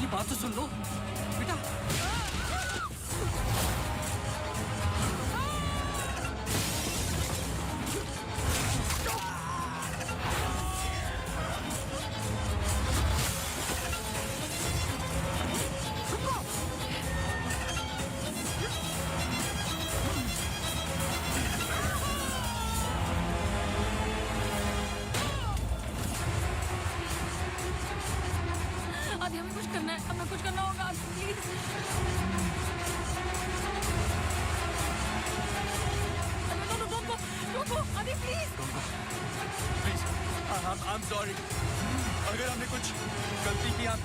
मेरी बात तो सुन लो बेटा। आदि हमें कुछ करना है, हमें कुछ करना होगा प्लीज। रोको रोको आदि please. Please I am sorry, अगर हमने कुछ गलती की आई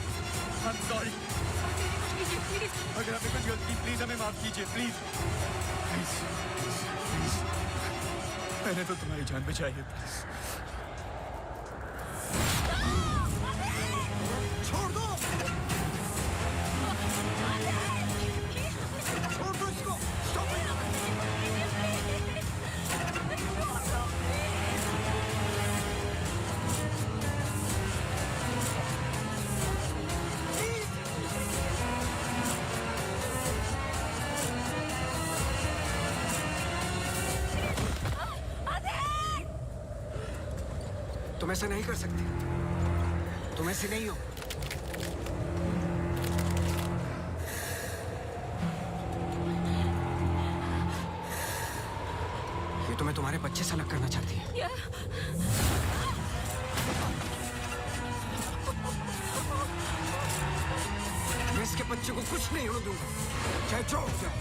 एम सॉरी। कुछ कीजिए प्लीज। अगर हमने कुछ गलती की प्लीज हमें माफ कीजिए प्लीज प्लीज प्लीज। मैंने तो तुम्हारी जान बचाई है प्लीज। छोड़ दो, छोड़ दो इसको। Stop it. तुम ऐसा नहीं कर सकते, तुम ऐसे नहीं हो। ये तुम्हें तुम्हारे बच्चे से अलग करना चाहती है। मैं इसके बच्चे को कुछ नहीं होने दूंगा, चाहे जो हो जाए।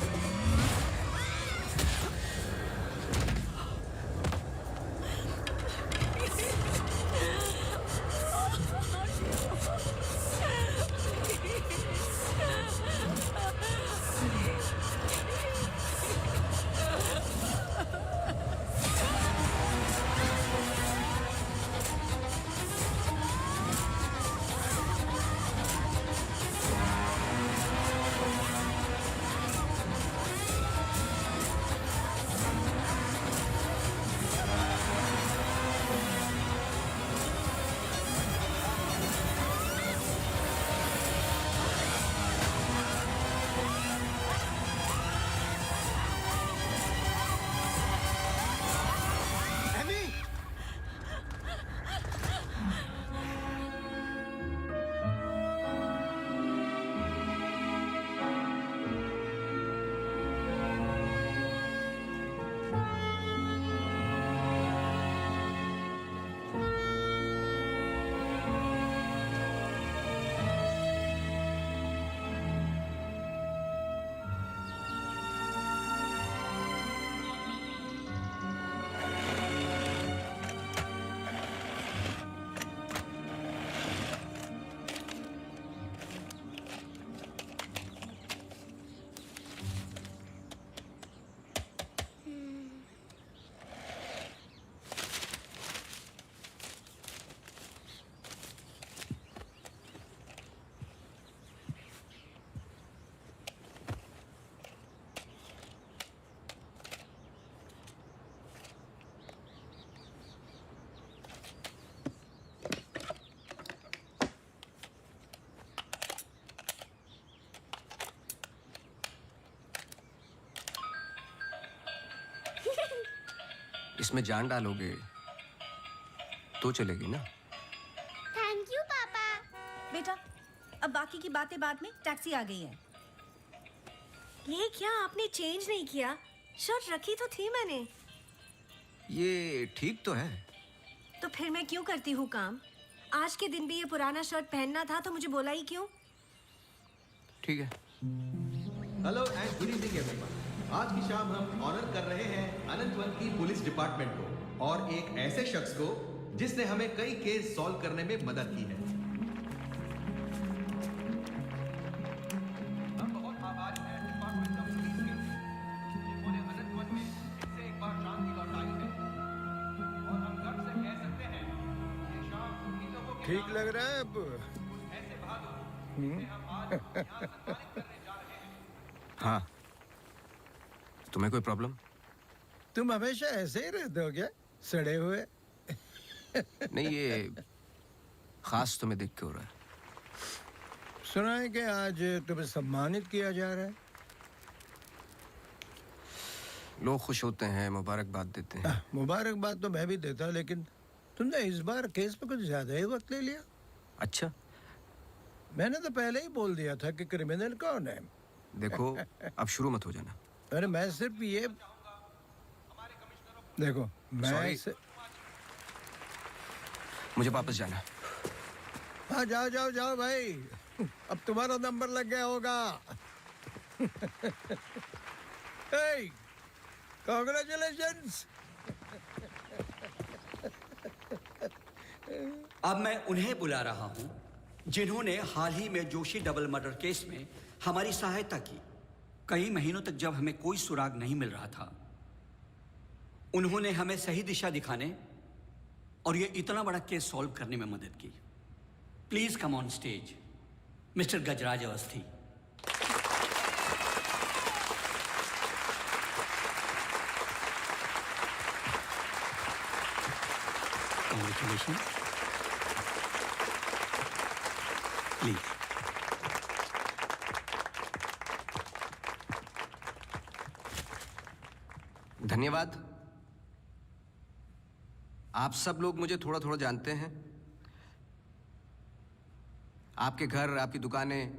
इसमें जान डालोगे तो चलेगी ना। थैंक यू पापा। बेटा अब बाकी की बातें बाद में, टैक्सी आ गई है। ये क्या आपने चेंज नहीं किया? शर्ट रखी तो थी मैंने। ये ठीक तो है। तो फिर मैं क्यों करती हूँ काम? आज के दिन भी ये पुराना शर्ट पहनना था तो मुझे बोला ही क्यों? ठीक है। Hello and good evening everyone. आज की शाम हम ऑनर कर रहे हैं अनंतवन की पुलिस डिपार्टमेंट को और एक ऐसे शख्स को जिसने हमें कई केस सॉल्व करने में मदद की है। हम बहुत आभारी हैं डिपार्टमेंट ऑफ पुलिस के, जिन्होंने अनंतवन में फिर से एक बार शांति लौटाई है और हम गर्व से कह सकते हैं ये शाम उन्हीं लोगों के ठीक लग रहा है अब? ऐसे बहादुर जिन्हें हम आज यहाँ सम्मानित करने जा रहे हैं। हाँ, तुम्हें कोई प्रॉब्लम? तुम हमेशा ऐसे ही रहते हो क्या, सड़े हुए? नहीं, ये खास तुम्हें देख के हो रहा है। सुना है कि आज तुम्हें सम्मानित किया जा रहा है। लोग खुश होते हैं, मुबारकबाद देते हैं। मुबारकबाद तो मैं भी देता, लेकिन तुमने इस बार केस पे कुछ ज्यादा ही वक्त ले लिया। अच्छा, मैंने तो पहले ही बोल दिया था कि क्रिमिनल कौन है। देखो अब शुरू मत हो जाना। अरे मैं सिर्फ ये देखो, मैं Sorry. मुझे वापस जाना। हाँ जाओ जाओ जाओ भाई, अब तुम्हारा नंबर लग गया होगा। hey, congratulations. अब मैं उन्हें बुला रहा हूं जिन्होंने हाल ही में जोशी डबल मर्डर केस में हमारी सहायता की। कई महीनों तक जब हमें कोई सुराग नहीं मिल रहा था, उन्होंने हमें सही दिशा दिखाने और ये इतना बड़ा केस सॉल्व करने में मदद की। Please come on stage mister Gajraj Awasthi. Congratulations. Please. धन्यवाद। आप सब लोग मुझे थोड़ा थोड़ा जानते हैं। आपके घर, आपकी दुकानें,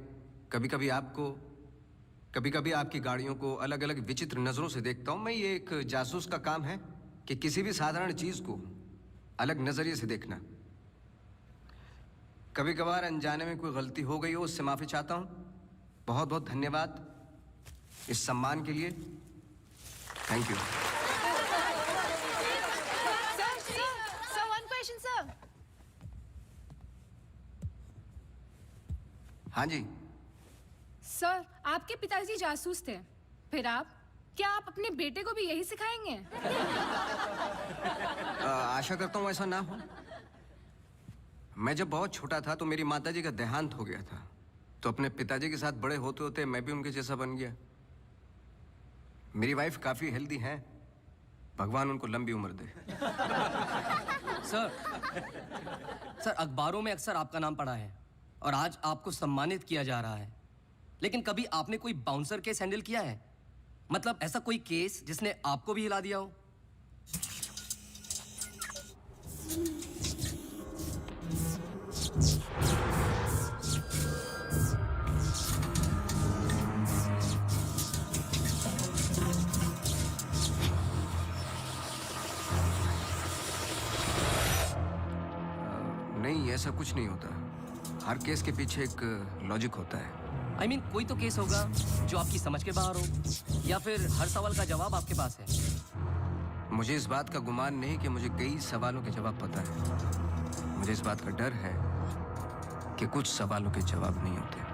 कभी कभी आपको, कभी कभी आपकी गाड़ियों को अलग अलग विचित्र नजरों से देखता हूं। मैं ये एक जासूस का काम है कि किसी भी साधारण चीज को अलग नजरिए से देखना। कभी कभार अनजाने में कोई गलती हो गई हो, उससे माफी चाहता हूं। बहुत बहुत धन्यवाद इस सम्मान के लिए। Thank you. Sir, one question, sir. हाँ जी। सर, आपके पिताजी जासूस थे, फिर आप? क्या आप अपने बेटे को भी यही सिखाएंगे? आशा करता हूँ ऐसा ना हो। मैं जब बहुत छोटा था तो मेरी माताजी का देहांत हो गया था, तो अपने पिताजी के साथ बड़े होते होते मैं भी उनके जैसा बन गया। मेरी वाइफ काफी हेल्दी है, भगवान उनको लंबी उम्र दे। सर अखबारों में अक्सर आपका नाम पड़ा है और आज आपको सम्मानित किया जा रहा है, लेकिन कभी आपने कोई बाउंसर केस हैंडल किया है? मतलब ऐसा कोई केस जिसने आपको भी हिला दिया हो? नहीं, ऐसा कुछ नहीं होता। हर केस के पीछे एक लॉजिक होता है। I mean, कोई तो केस होगा जो आपकी समझ के बाहर हो, या फिर हर सवाल का जवाब आपके पास है। मुझे इस बात का गुमान नहीं कि मुझे कई सवालों के जवाब पता है। मुझे इस बात का डर है कि कुछ सवालों के जवाब नहीं होते।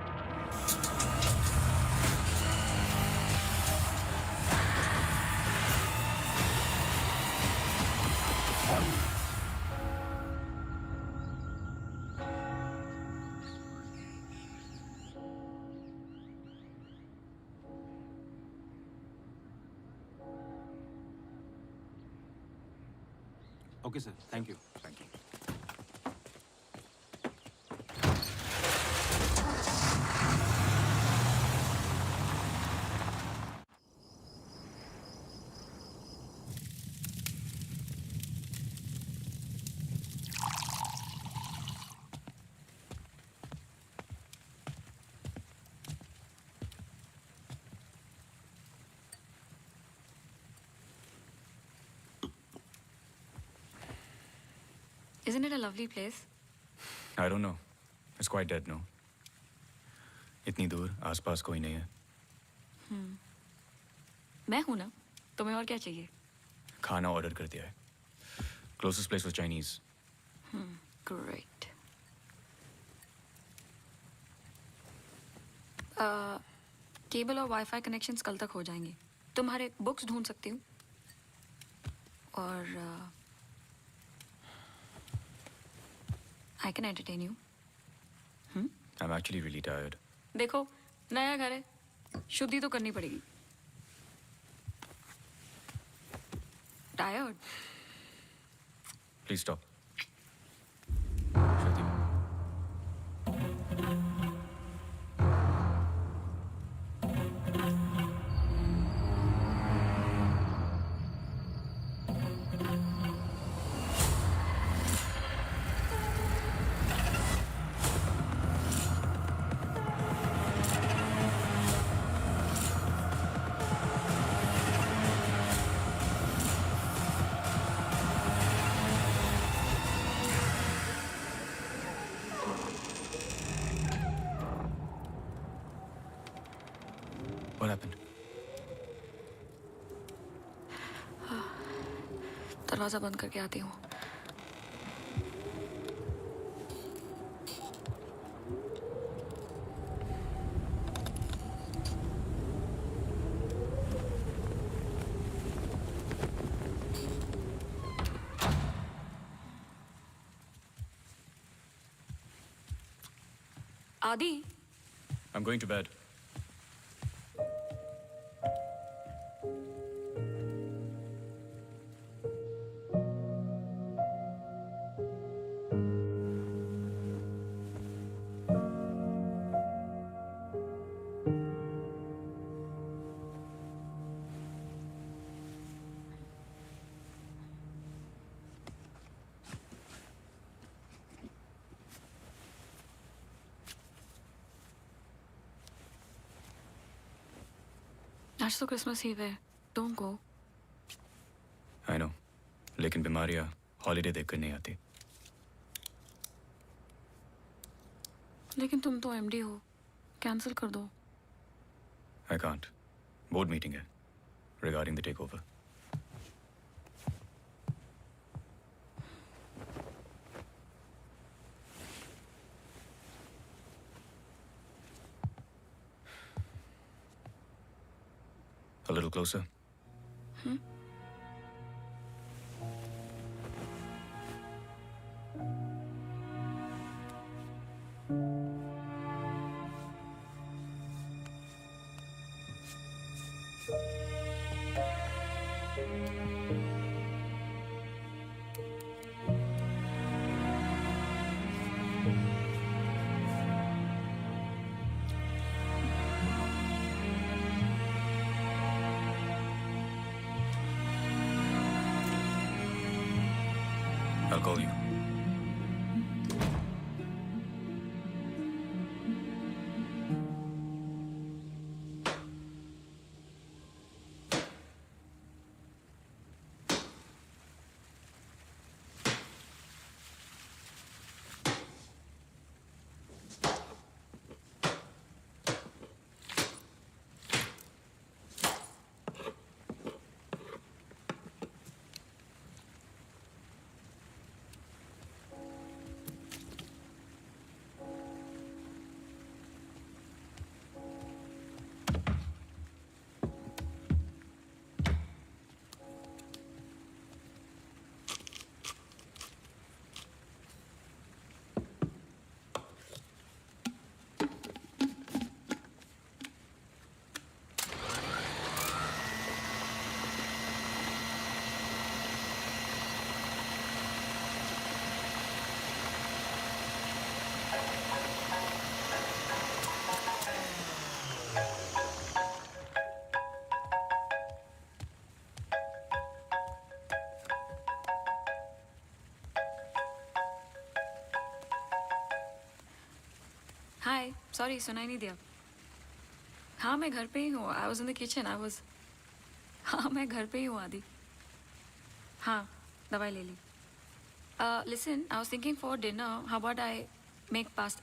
Okay, sir. Thank you. Thank you. Isn't it a lovely place? I don't know. It's quite dead, no? इतनी दूर, आसपास कोई नहीं है। मैं हूं ना, तुम्हें और क्या चाहिए? खाना ऑर्डर कर दिया है। Closest place was Chinese. Great. Cable और वाईफाई कनेक्शंस कल तक हो जाएंगे। तुम्हारे बुक्स ढूंढ सकती हूँ और I can entertain you. I'm actually really tired. देखो, नया घर है, शुद्धि तो करनी पड़ेगी। Tired? Please stop. Shruti. happened? दरवाजा बंद करके आती हूँ. आदि, I'm going to bed. आज तो क्रिसमस ईव है. Don't go. I know. लेकिन बीमारियां हॉलीडे देखकर नहीं आती. लेकिन तुम तो एमडी हो. कैंसिल कर दो. I can't. बोर्ड मीटिंग है regarding the takeover. A little closer. I'll call you. Hi. Sorry, सुनाई नहीं दिया. हाँ, मैं घर पे ही हूँ. I was in the kitchen. हाँ, मैं घर पे ही हूँ आदि. हाँ, दवाई ले ली. Listen, I was thinking for dinner how about I make pasta.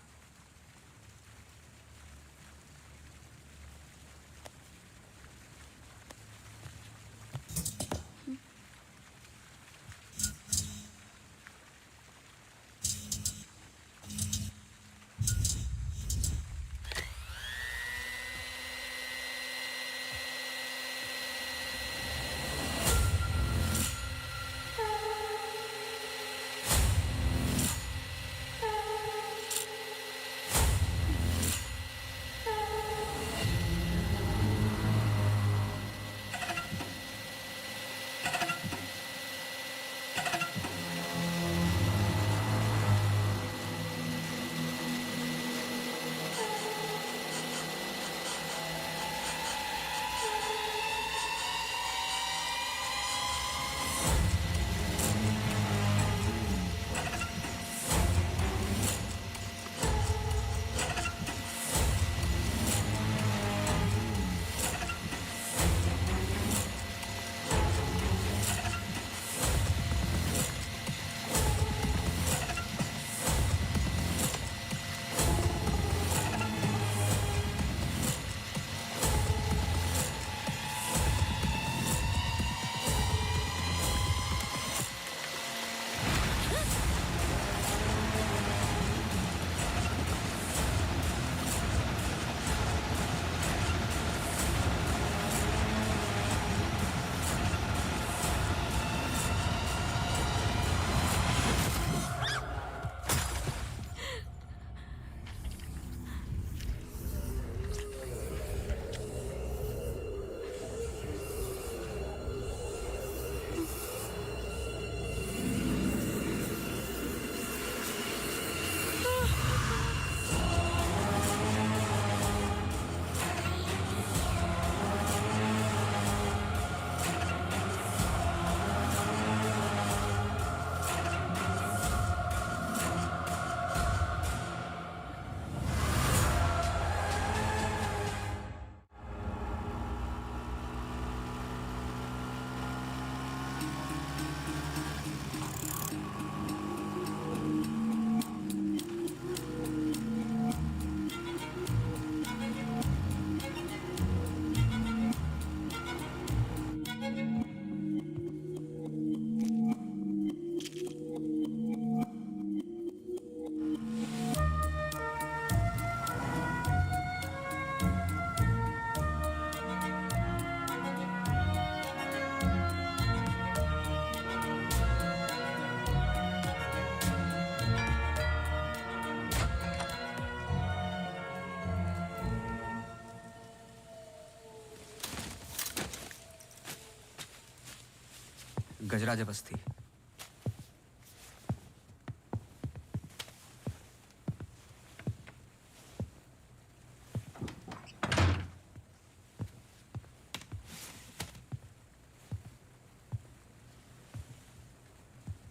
Gajraj बस्ती।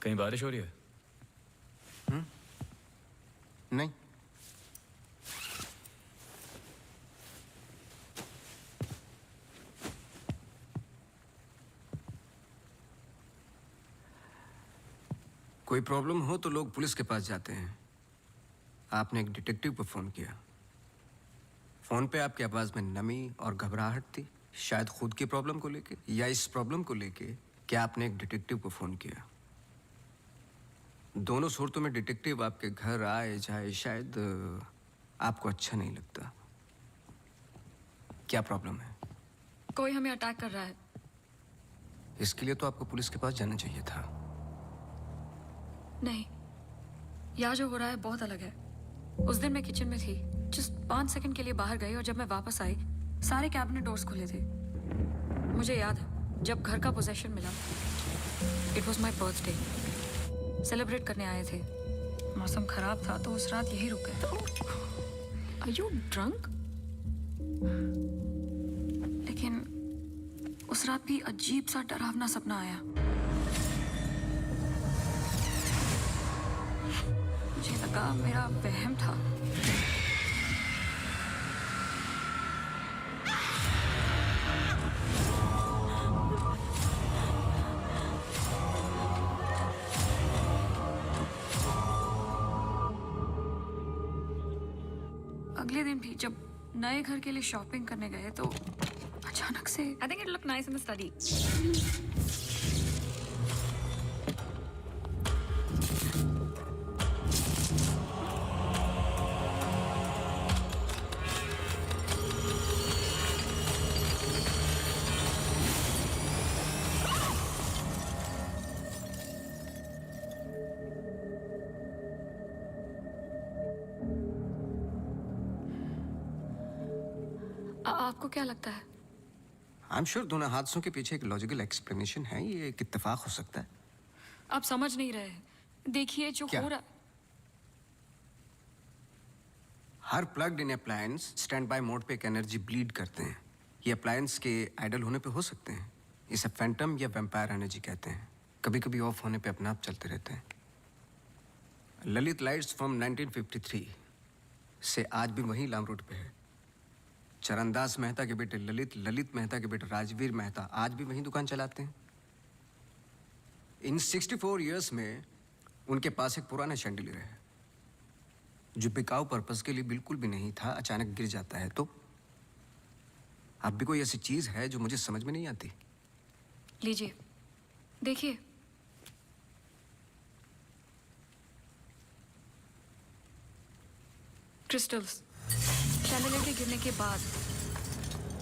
कहीं बारिश हो रही है? नहीं। कोई प्रॉब्लम हो तो लोग पुलिस के पास जाते हैं। आपने एक डिटेक्टिव को फोन किया। फोन पे आपकी आवाज में नमी और घबराहट थी, शायद खुद की प्रॉब्लम को लेके या इस प्रॉब्लम को लेके कि आपने एक डिटेक्टिव को फोन किया। दोनों सूरतों में डिटेक्टिव आपके घर आए जाए शायद आपको अच्छा नहीं लगता। क्या प्रॉब्लम है? कोई हमें अटैक कर रहा है। इसके लिए तो आपको पुलिस के पास जाना चाहिए था। नहीं, यहाँ जो हो रहा है बहुत अलग है। उस दिन मैं किचन में थी, जस्ट 5 सेकंड के लिए बाहर गई और जब मैं वापस आई सारे कैबिनेट डोर्स खुले थे। मुझे याद है जब घर का पोजेशन मिला, it was my birthday, celebrate करने आए थे। मौसम खराब था तो उस रात यही रुक गए। Are you drunk? लेकिन उस रात भी अजीब सा डरावना सपना आया। मुझे लगा मेरा वहम था। अगले दिन भी जब नए घर के लिए शॉपिंग करने गए तो अचानक से I think it look nice in the study. आपको क्या लगता है? आई एम श्योर दोनों हादसों के पीछे एक लॉजिकल एक्सप्लेनेशन है। ये एक इत्तेफाक हो सकता है। आप समझ नहीं रहे हैं। देखिए जो क्या? हो रहा। हर plugged in appliance standby mode पे एक एनर्जी ब्लीड करते हैं। ये अप्लायंस के आइडल होने पे हो सकते हैं। इसे फैंटम या वैम्पायर एनर्जी कहते हैं। कभी कभी ऑफ होने पे अपने आप चलते रहते हैं। ललित लाइट्स फ्रॉम 1953 से आज भी वही लामरूट पे है। चरणदास मेहता के बेटे ललित, ललित मेहता के बेटे राजवीर मेहता आज भी वही दुकान चलाते हैं। इन 64 इयर्स में उनके पास एक पुराना शैंडिलियर है जो बिकाऊ पर्पस के लिए बिल्कुल भी नहीं था, अचानक गिर जाता है। तो अब भी कोई ऐसी चीज है जो मुझे समझ में नहीं आती। लीजिए देखिए। क्रिस्टल्स। शैंडलियर के गिरने के बाद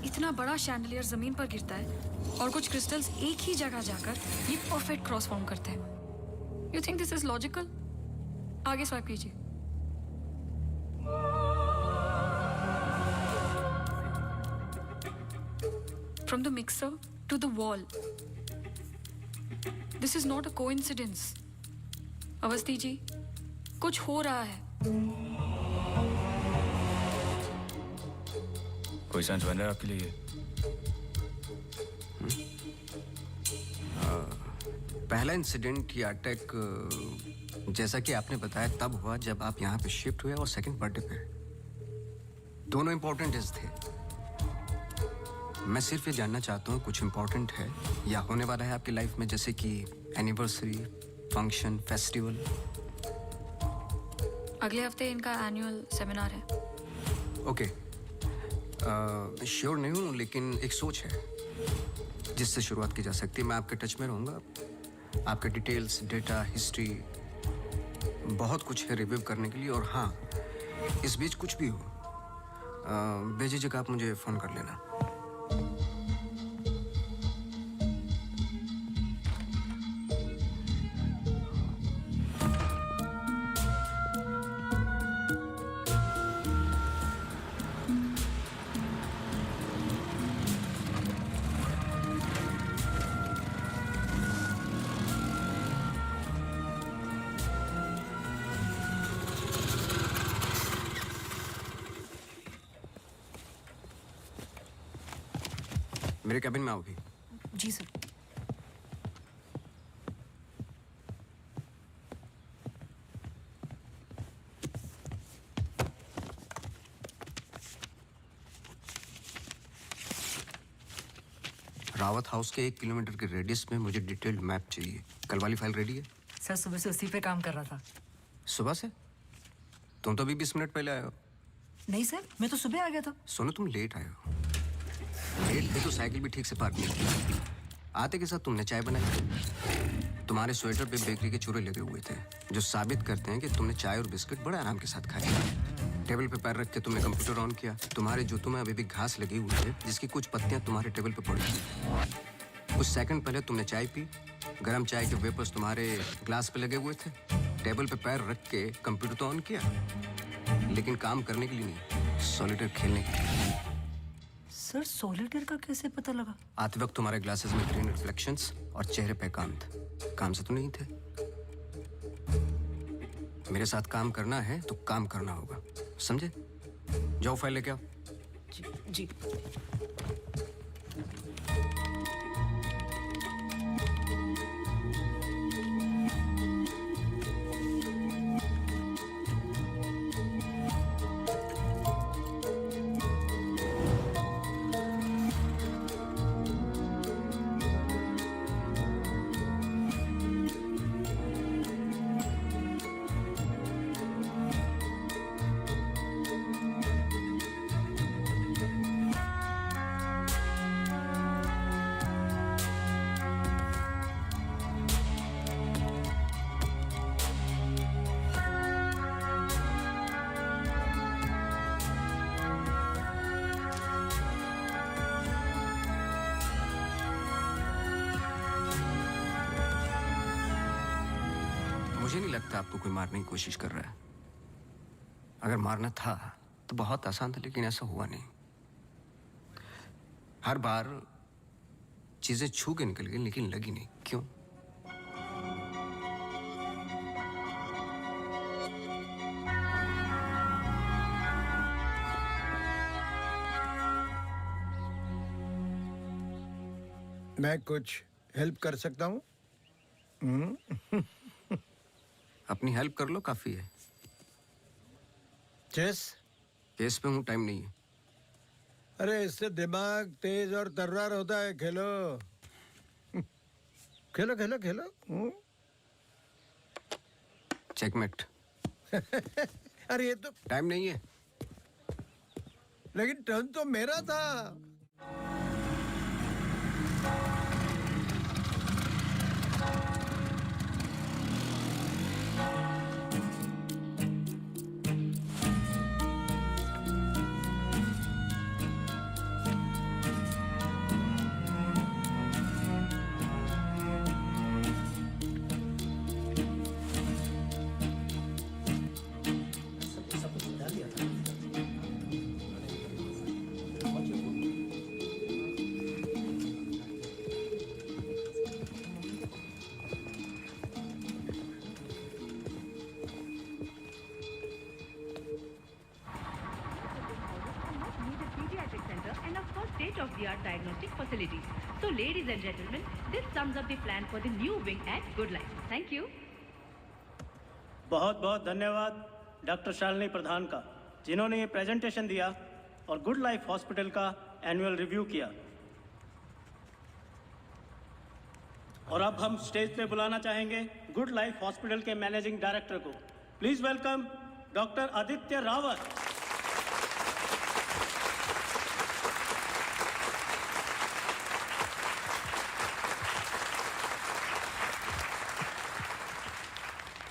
इतना बड़ा शैंडलियर जमीन पर गिरता है और कुछ क्रिस्टल्स एक ही जगह जाकर ये परफेक्ट क्रॉस फॉर्म करते हैं। You think this is logical? आगे स्वाइप कीजिए। From the mixer to the wall, this is not a coincidence. Awasthi ji, कुछ हो रहा है। कोई सेंस बन रहा है आपके लिए? पहला इंसिडेंट या अटैक जैसा कि आपने बताया तब हुआ जब आप यहाँ पे शिफ्ट हुए, और सेकंड बर्थडे पे। दोनों इंपॉर्टेंट डेज थे। मैं सिर्फ ये जानना चाहता हूँ कुछ इंपॉर्टेंट है या होने वाला है आपकी लाइफ में, जैसे कि एनिवर्सरी, फंक्शन, फेस्टिवल। अगले हफ्ते इनका एनुअल सेमिनार है। ओके, श्योर नहीं हूँ लेकिन एक सोच है जिससे शुरुआत की जा सकती है। मैं आपके टच में रहूँगा। आपके डिटेल्स, डेटा, हिस्ट्री बहुत कुछ है रिव्यू करने के लिए। और हाँ, इस बीच कुछ भी हो बेझिझक आप मुझे फ़ोन कर लेना। मेरे कैबिन में आओगी? जी सर। रावत हाउस के 1 किलोमीटर के रेडियस में मुझे डिटेल्ड मैप चाहिए। कल वाली फाइल रेडी है? सर सुबह से उसी पे काम कर रहा था। सुबह से? तुम तो अभी 20 मिनट पहले आए हो। नहीं सर, मैं तो सुबह आ गया था। सुनो, तुम लेट आए हो। लेट थे तो साइकिल भी ठीक से पार्क नहीं की। आते के साथ तुमने चाय बनाई। तुम्हारे स्वेटर पे बेकरी के चूरे लगे हुए थे जो साबित करते हैं कि तुमने चाय और बिस्किट बड़े आराम के साथ खाए। टेबल पे पैर रख के तुमने कंप्यूटर ऑन किया। तुम्हारे जूतों में अभी भी घास लगी हुई है जिसकी कुछ पत्तियां तुम्हारे टेबल पे पड़ी थी। कुछ सेकंड पहले तुमने चाय पी। गरम चाय के वेपर्स तुम्हारे ग्लास पे लगे हुए थे। टेबल पे पैर रख के कंप्यूटर तो ऑन किया, लेकिन काम करने के लिए नहीं, सॉलिटेयर खेलने के लिए। सर सॉलिटेयर का कैसे पता लगा? आते वक्त तुम्हारे ग्लासेस में ग्रीन रिफ्लेक्शंस और चेहरे पे एकांत। काम से तो नहीं थे। मेरे साथ काम करना है तो काम करना होगा, समझे? जाओ फाइल लेके आओ। जी। मुझे नहीं लगता आपको कोई मारने की कोशिश कर रहा है। अगर मारना था तो बहुत आसान था, लेकिन ऐसा हुआ नहीं। हर बार चीजें छू के निकल गई लेकिन लगी नहीं। क्यों? मैं कुछ हेल्प कर सकता हूँ? अपनी हेल्प कर लो, काफी है। चेस? केस पे हूँ, टाइम नहीं है। अरे इससे दिमाग तेज और तर्रार होता है। खेलो खेलो खेलो खेलो। चेकमेट। अरे ये तो टाइम नहीं है। लेकिन टर्न तो मेरा था। state-of-the-art diagnostic facilities. So, ladies and gentlemen, this sums up the plan for the new wing at Good Life. Thank you. बहुत बहुत धन्यवाद डॉक्टर शालिनी प्रधान का, जिन्होंने ये प्रेजेंटेशन दिया और गुड लाइफ हॉस्पिटल का एनुअल रिव्यू किया। और अब हम स्टेज पे बुलाना चाहेंगे गुड लाइफ हॉस्पिटल के मैनेजिंग डायरेक्टर को। Please welcome doctor Aditya Rawat.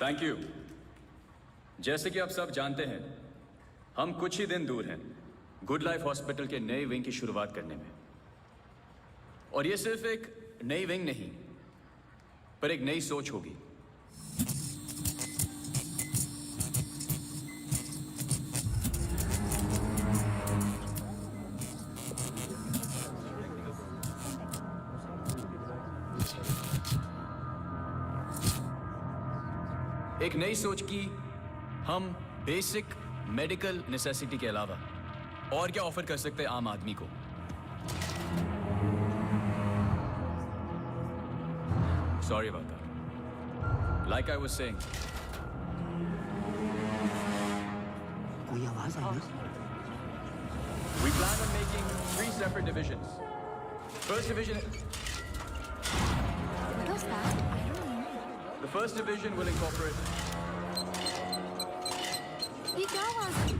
Thank you. जैसे कि आप सब जानते हैं, हम कुछ ही दिन दूर हैं गुड लाइफ हॉस्पिटल के नए विंग की शुरुआत करने में। और ये सिर्फ एक नई विंग नहीं, पर एक नई सोच होगी। एक नई सोच की हम बेसिक मेडिकल नेसेसिटी के अलावा और क्या ऑफर कर सकते हैं आम आदमी को। Sorry about that. Like I was saying. कोई आवाज आई ना? We plan on making 3 separate divisions. First division. What was that? I don't know. The first division will incorporate. ये क्या आवाज है?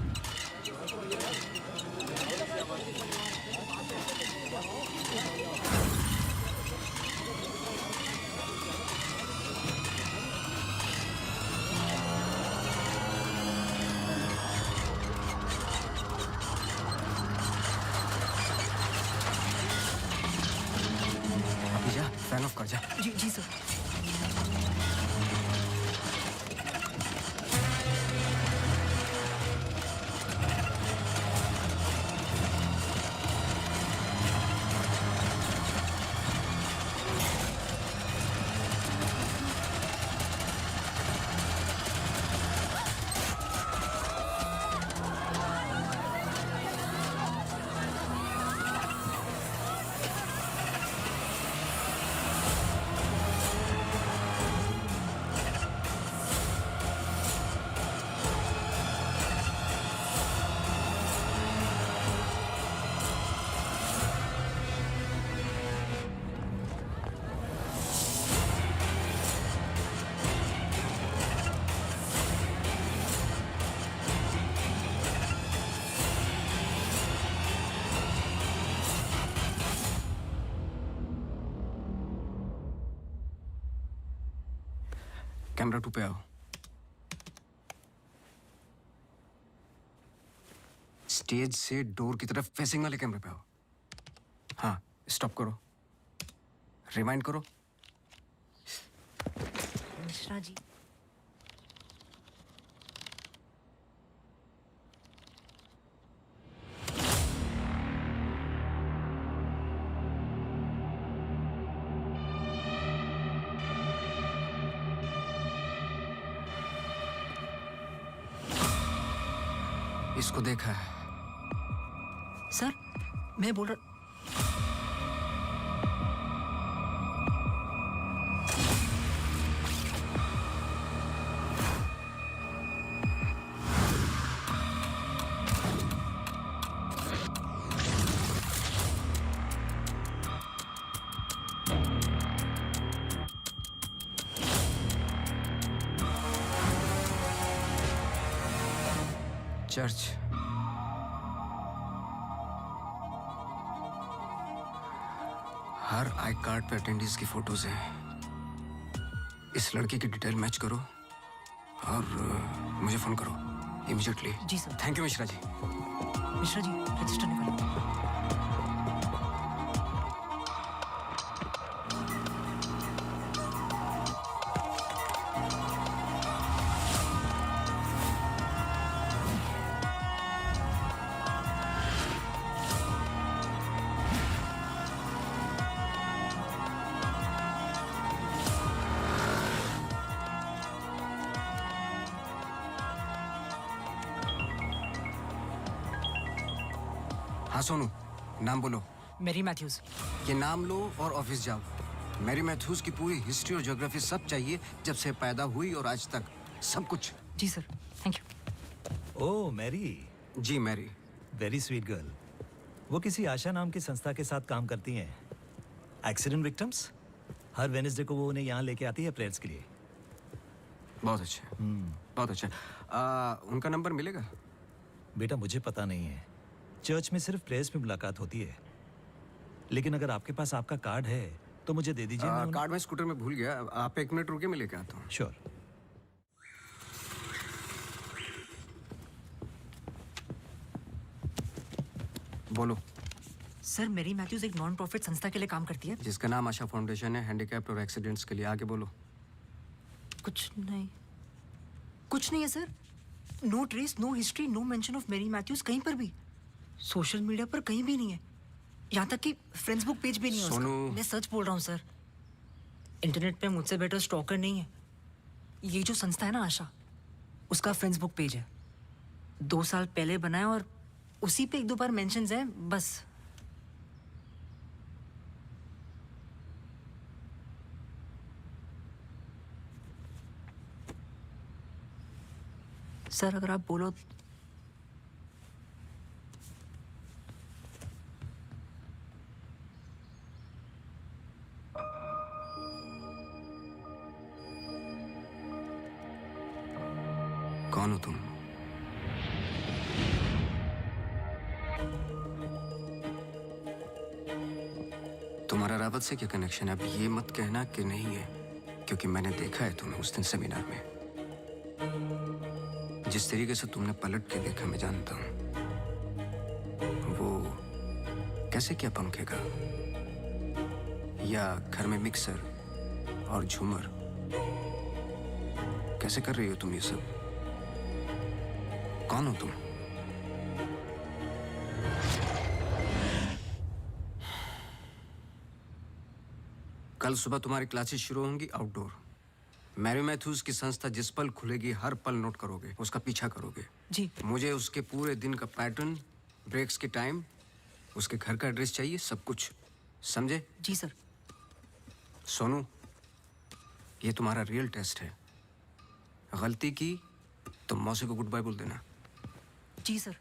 अभी जा, फैन ऑफ कर जा। जी जी सर। कैमरा 2 पे आओ। स्टेज से डोर की तरफ फेसिंग वाले कैमरे पे आओ। हाँ, स्टॉप करो, रिवाइंड करो। मिश्रा जी। इसको देखा है? सर मैं बोल रहा चर्च। हर आई कार्ड पे अटेंडेंस की फोटोज हैं। इस लड़के की डिटेल मैच करो और मुझे फोन करो इमीडिएटली। जी sir. Thank you Mishra ji. Mishra ji register निकालो। हाँ सोनू, नाम बोलो। Mary Matthews. ये नाम लो और ऑफिस जाओ। मैरी मैथ्यूज की पूरी हिस्ट्री और ज्योग्राफी सब चाहिए, जब से पैदा हुई और आज तक सब कुछ। जी sir, thank you. Oh Mary. जी मैरी। Very sweet girl. वो किसी आशा नाम की संस्था के साथ काम करती हैं। Accident victims. हर वेडनेसडे को वो उन्हें यहाँ लेके आती है प्रेयर्स के लिए। बहुत अच्छा, बहुत अच्छा। उनका नंबर मिलेगा? बेटा मुझे पता नहीं है, चर्च में सिर्फ प्रेयर्स में मुलाकात होती है। लेकिन अगर आपके पास आपका कार्ड है तो मुझे दे दीजिए। कार्ड मैं स्कूटर में भूल गया, आप 1 मिनट रुके, मैं लेके आता हूँ। श्योर। बोलो। सर मैरी मैथ्यूज एक नॉन प्रॉफिट संस्था के लिए काम करती है जिसका नाम आशा फाउंडेशन है, हैंडीकैप्ड और एक्सीडेंट्स के लिए। आगे बोलो। कुछ नहीं, कुछ नहीं है sir. No trace, no history, no mention of Mary Matthews कहीं पर भी। सोशल मीडिया पर कहीं भी नहीं है, यहाँ तक कि फेसबुक पेज भी नहीं है उसका। मैं सच बोल रहा हूँ सर, इंटरनेट पे मुझसे बेटर स्टॉकर नहीं है। ये जो संस्था है ना आशा, उसका फेसबुक पेज है, 2 साल पहले बना है और उसी पे 1-2 बार मेंशंस हैं बस। सर अगर आप बोलो कौन हो तुम? तुम्हारा रावत से क्या कनेक्शन है? अब ये मत कहना कि नहीं है, क्योंकि मैंने देखा है तुम्हें उस दिन सेमिनार में। जिस तरीके से तुमने पलट के देखा मैं जानता हूं। वो कैसे क्या पंखे का या घर में मिक्सर और झूमर कैसे कर रही हो तुम ये सब? कौन हो तुम? कल सुबह तुम्हारी क्लासेस शुरू होंगी आउटडोर। मैरी मैथ्यूज की संस्था जिस पल खुलेगी हर पल नोट करोगे, उसका पीछा करोगे। जी। मुझे उसके पूरे दिन का पैटर्न, ब्रेक्स के टाइम, उसके घर का एड्रेस चाहिए, सब कुछ। समझे? जी सर। सोनू, ये तुम्हारा रियल टेस्ट है। गलती की तो मौसी को गुड बाय बोल देना। जी sir.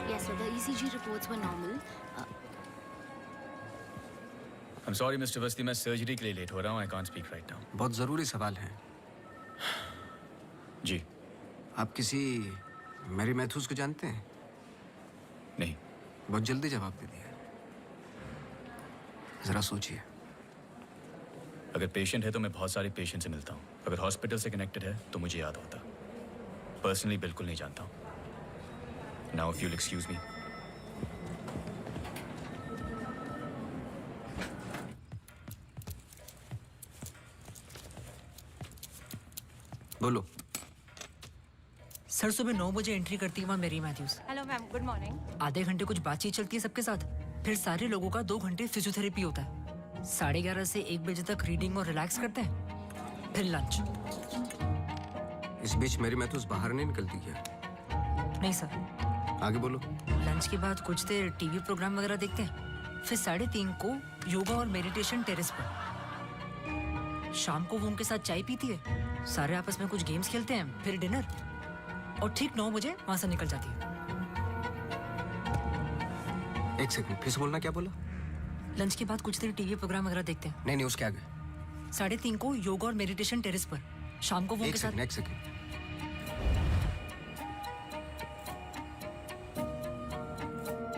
Yes, so the ECG reports were normal. I'm sorry, Mr. Vasti, मैं सर्जरी के लिए लेट हो रहा हूँ। I can't speak right now. बहुत जरूरी सवाल है। जी। आप किसी मैरी मैथ्यूज को जानते हैं? नहीं। बहुत जल्दी जवाब दे दिया। जरा सोचिए। अगर पेशेंट है तो मैं बहुत सारे पेशेंट से मिलता हूँ। अगर हॉस्पिटल से कनेक्टेड है तो मुझे याद होता। पर्सनली बिल्कुल नहीं जानता हूँ। Now if you'll excuse me. बोलो। सर सुबह 9 बजे एंट्री करती है वहाँ Mary Matthews. Hello ma'am, good morning. आधे घंटे कुछ बातचीत चलती है सबके साथ, फिर सारे लोगों का 2 घंटे फिजियोथेरेपी होता है। 11:30 से 1 बजे तक रीडिंग और रिलैक्स करते हैं, फिर लंच। इस बीच मेरी मैथ्यूज बाहर नहीं निकलती क्या? नहीं सर। आगे बोलो। लंच के बाद कुछ देर टीवी प्रोग्राम वगैरह देखते हैं, फिर 3:30 को योगा और मेडिटेशन टेरेस पर। शाम को वो उनके साथ चाय पीती है, सारे आपस में कुछ गेम्स खेलते हैं, फिर डिनर, और ठीक 9 बजे वहां से निकल जाती है। एक सेकंड, फिर से बोलना, क्या बोला? लंच के बाद कुछ देर टीवी प्रोग्राम वगैरह देखते हैं। नहीं, उसके आगे। 3:30 को योगा और मेडिटेशन टेरेस पर। शाम को वो उनके साथ। एक सेकंड।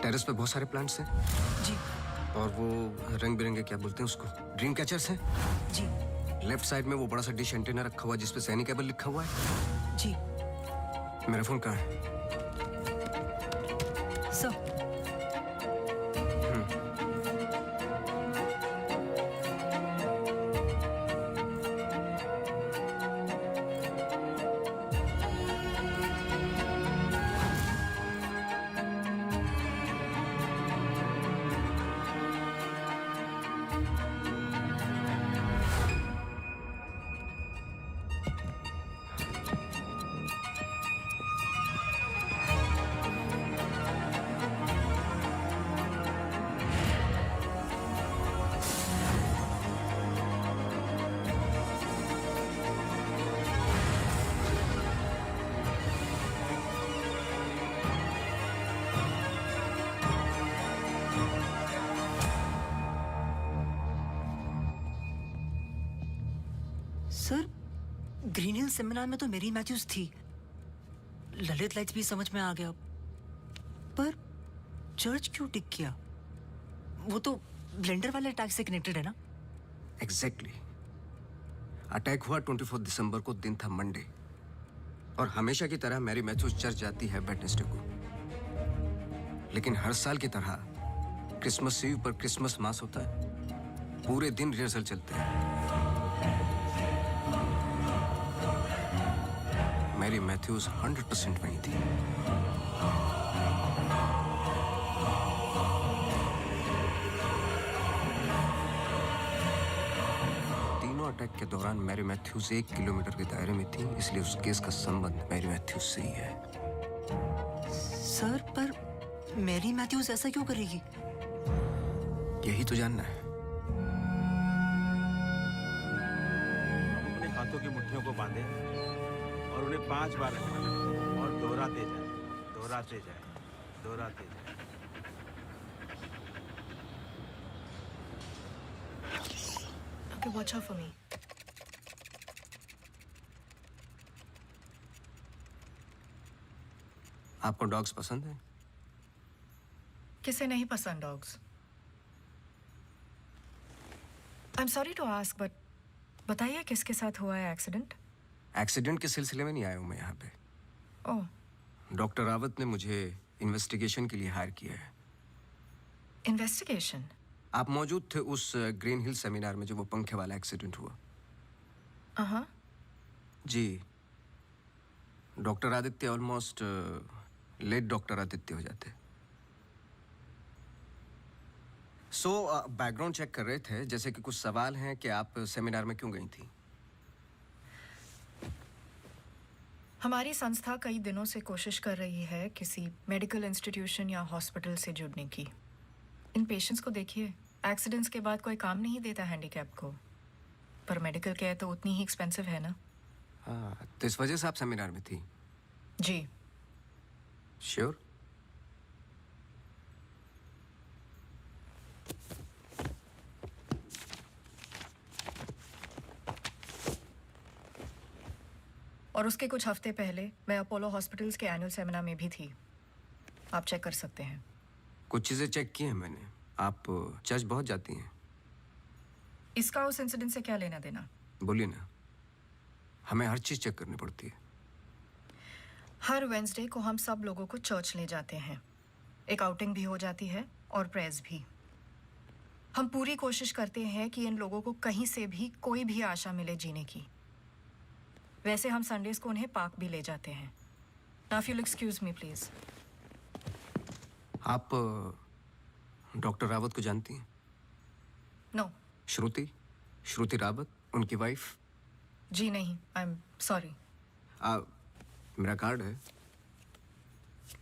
टेरेस पे बहुत सारे प्लांट्स हैं। जी। और वो रंग बिरंगे, क्या बोलते हैं उसको, ड्रीम कैचर्स हैं। जी। लेफ्ट साइड में वो बड़ा सा डिश एंटीना रखा हुआ है जिसपे सैनिक केबल लिखा हुआ है। जी। मेरा फोन कहाँ है? सर। ग्रीन हिल सेमिनार में तो मेरी मैथ्यूज थी, ललित लाइट्स भी समझ में आ गया, पर चर्च क्यों टिक किया? वो तो ब्लेंडर वाले अटैक से कनेक्टेड है ना? एग्जैक्टली। अटैक हुआ 24 दिसंबर को, दिन था मंडे, और हमेशा की तरह मैरी मैथ्यूज चर्च जाती है वेडनेसडे को। लेकिन हर साल की तरह क्रिसमस ईव पर क्रिसमस मास होता है, पूरे दिन रिहर्सल चलते हैं। मैरी मैथ्यूज 100% वहीं थी। तीनों अटैक के दौरान मैरी मैथ्यूज 1 किलोमीटर के दायरे में थी, इसलिए उस केस का संबंध मैरी मैथ्यूज से ही है। सर, पर मैरी मैथ्यूज ऐसा क्यों करेगी? यही तो जानना है। अपने हाथों की मुट्ठियों को बांधे और उन्हें 5 बार रखना और दोहराते जाए, दोहराते जाए, दोहराते जाए। Okay, watch out for me. आपको डॉग्स पसंद है? किसे नहीं पसंद dogs? I am sorry to ask, but बताइए किसके साथ हुआ है एक्सीडेंट? एक्सीडेंट के सिलसिले में नहीं आया हूं मैं यहाँ पे। ओह, डॉक्टर रावत ने मुझे इन्वेस्टिगेशन के लिए हायर किया है। इन्वेस्टिगेशन? आप मौजूद थे उस ग्रीन हिल सेमिनार में जब वो पंखे वाला एक्सीडेंट हुआ? हाँ। जी। Doctor Aditya almost late doctor Aditya हो जाते। बैकग्राउंड चेक कर रहे थे, जैसे कि कुछ सवाल हैं कि आप सेमिनार में क्यों गई थी? हमारी संस्था कई दिनों से कोशिश कर रही है किसी मेडिकल इंस्टीट्यूशन या हॉस्पिटल से जुड़ने की। इन पेशेंट्स को देखिए, एक्सीडेंट्स के बाद कोई काम नहीं देता हैंडीकैप को, पर मेडिकल केयर तो उतनी ही एक्सपेंसिव है ना। हाँ, तो इस वजह से आप सेमिनार में थी? जी। श्योर? और उसके कुछ हफ्ते पहले मैं अपोलो हॉस्पिटल्स के एनुअल सेमिनार में भी थी, आप चेक कर सकते हैं। कुछ चीजें चेक की हैं मैंने। आप चर्च बहुत जाती हैं। इसका उस इंसिडेंट से क्या लेना देना? बोलिए ना, हमें हर चीज चेक करनी पड़ती है। हर वेंसडे को हम सब लोगों को चर्च ले जाते हैं, एक आउटिंग भी हो जाती है और प्रेयर्स भी। हम पूरी कोशिश करते हैं कि इन लोगों को कहीं से भी कोई भी आशा मिले जीने की। वैसे हम संडेज को उन्हें पार्क भी ले जाते हैं। Now if you will excuse me please. आप डॉक्टर रावत को जानती हैं? नो। श्रुति रावत, उनकी वाइफ? जी नहीं, आई एम सॉरी। मेरा कार्ड है,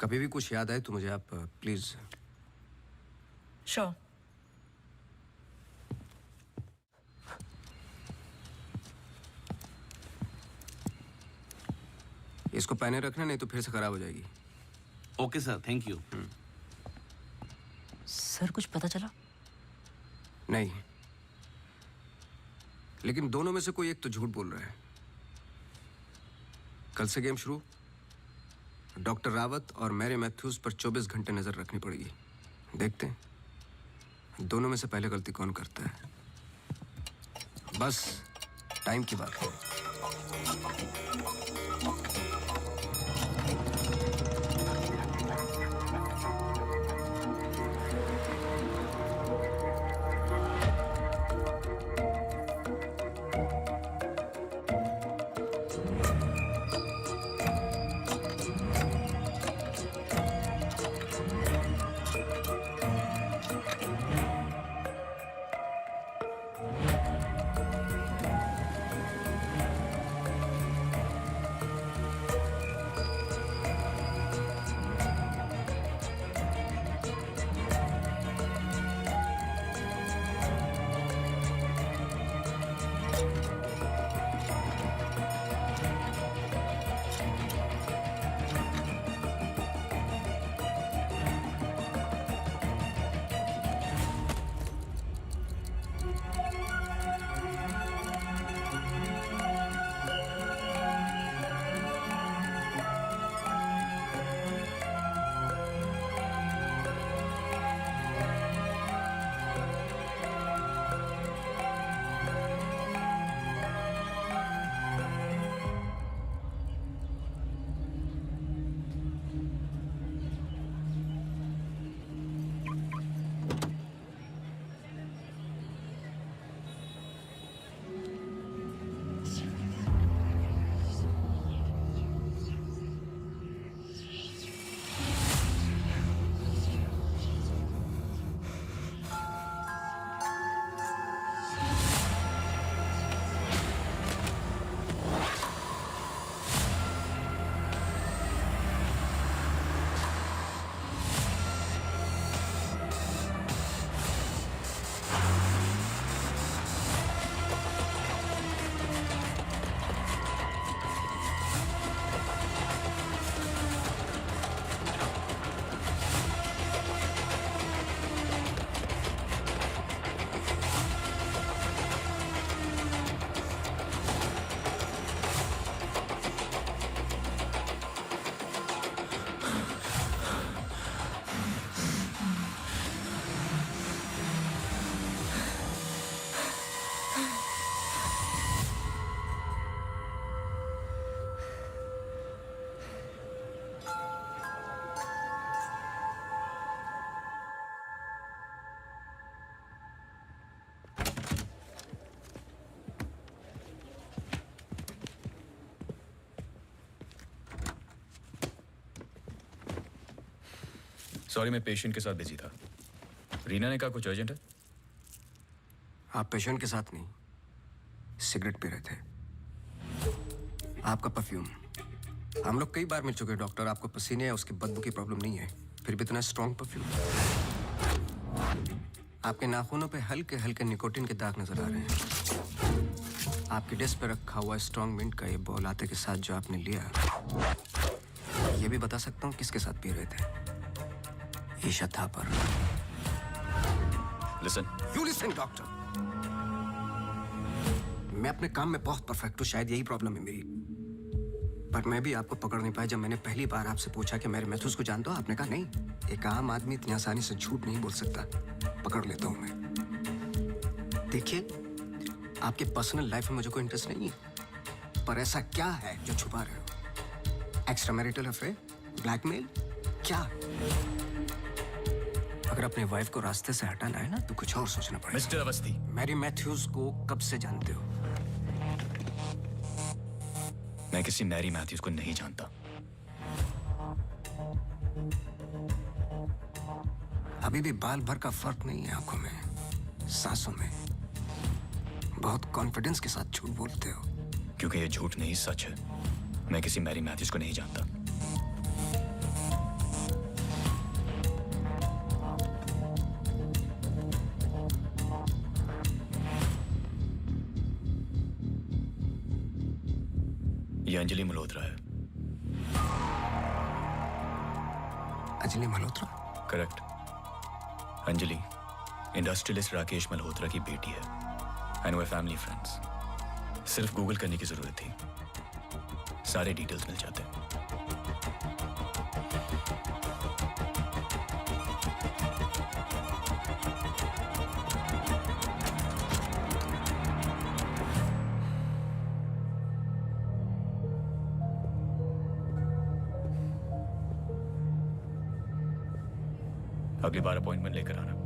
कभी भी कुछ याद आए तो मुझे आप प्लीज। श्योर। इसको पहने रखना, नहीं तो फिर से खराब हो जाएगी। Okay sir, thank you. Sir, कुछ पता चला? नहीं, लेकिन दोनों में से कोई एक तो झूठ बोल रहा है। कल से गेम शुरू। डॉक्टर रावत और मैरी मैथ्यूज पर 24 घंटे नजर रखनी पड़ेगी। देखते हैं दोनों में से पहले गलती कौन करता है। बस टाइम की बात है। सॉरी, मैं पेशेंट के साथ बिजी था। रीना ने कहा कुछ अर्जेंट है। आप पेशेंट के साथ नहीं, सिगरेट पी रहे थे। आपका परफ्यूम, हम लोग कई बार मिल चुके हैं डॉक्टर। आपको पसीने या उसकी बदबू की प्रॉब्लम नहीं है, फिर भी इतना स्ट्रॉन्ग परफ्यूम। आपके नाखूनों पे हल्के हल्के निकोटीन के दाग नजर आ रहे हैं। आपकी डेस्क पे रखा हुआ स्ट्रॉन्ग मिंट का ये बॉल आते के साथ जो आपने लिया, ये भी बता सकता हूँ किसके साथ पी रहे थे। Isha Thapar. Listen. You listen doctor. मैं अपने काम में बहुत परफेक्ट हूँ, शायद यही प्रॉब्लम है मेरी। पर मैं भी आपको पकड़ नहीं पाया। जब मैंने पहली बार आपसे पूछा कि मेरे मैथ्यूज को जानते हो, आपने कहा नहीं, एक आम आदमी इतनी आसानी से झूठ नहीं बोल सकता। पकड़ लेता हूँ मैं। देखिए, आपके पर्सनल लाइफ में मुझे कोई इंटरेस्ट नहीं है, पर ऐसा क्या है जो छुपा रहे हो? एक्स्ट्रा मैरिटल अफेयर, ब्लैकमेल, क्या? अगर अपने वाइफ को रास्ते से हटाना है ना, तो कुछ और सोचना पड़ेगा। मिस्टर अवस्थी, मैरी मैथ्यूज को कब से जानते हो? मैं किसी मैरी मैथ्यूज को नहीं जानता। अभी भी बाल भर का फर्क नहीं है आंखों में, सांसों में। बहुत कॉन्फिडेंस के साथ झूठ बोलते हो। क्योंकि ये झूठ नहीं, सच है। मैं किसी मैरी मैथ्यूज को नहीं जानता। ये अंजलि मल्होत्रा है। अंजलि मल्होत्रा? करेक्ट। अंजलि इंडस्ट्रियलिस्ट राकेश मल्होत्रा की बेटी है। एंड वे फैमिली फ्रेंड्स। सिर्फ गूगल करने की जरूरत थी, सारे डिटेल्स मिल जाते। अगली बार अपॉइंटमेंट लेकर आना।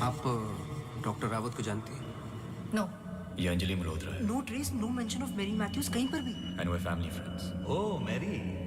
आप डॉक्टर रावत को जानती हैं? नो। ये अंजलि मल्होत्रा है। No trace, no mention of Mary Matthews कहीं पर भी। एंड वे फैमिली फ्रेंड्स। Oh Mary.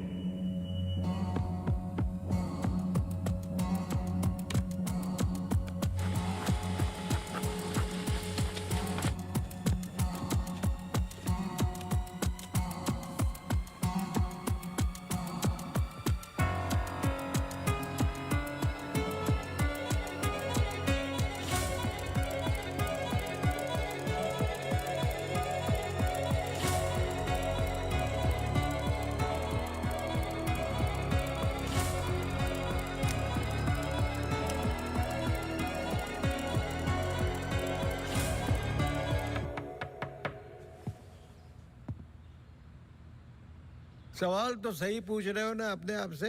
सवाल तो सही पूछ रहे हो ना अपने आप से।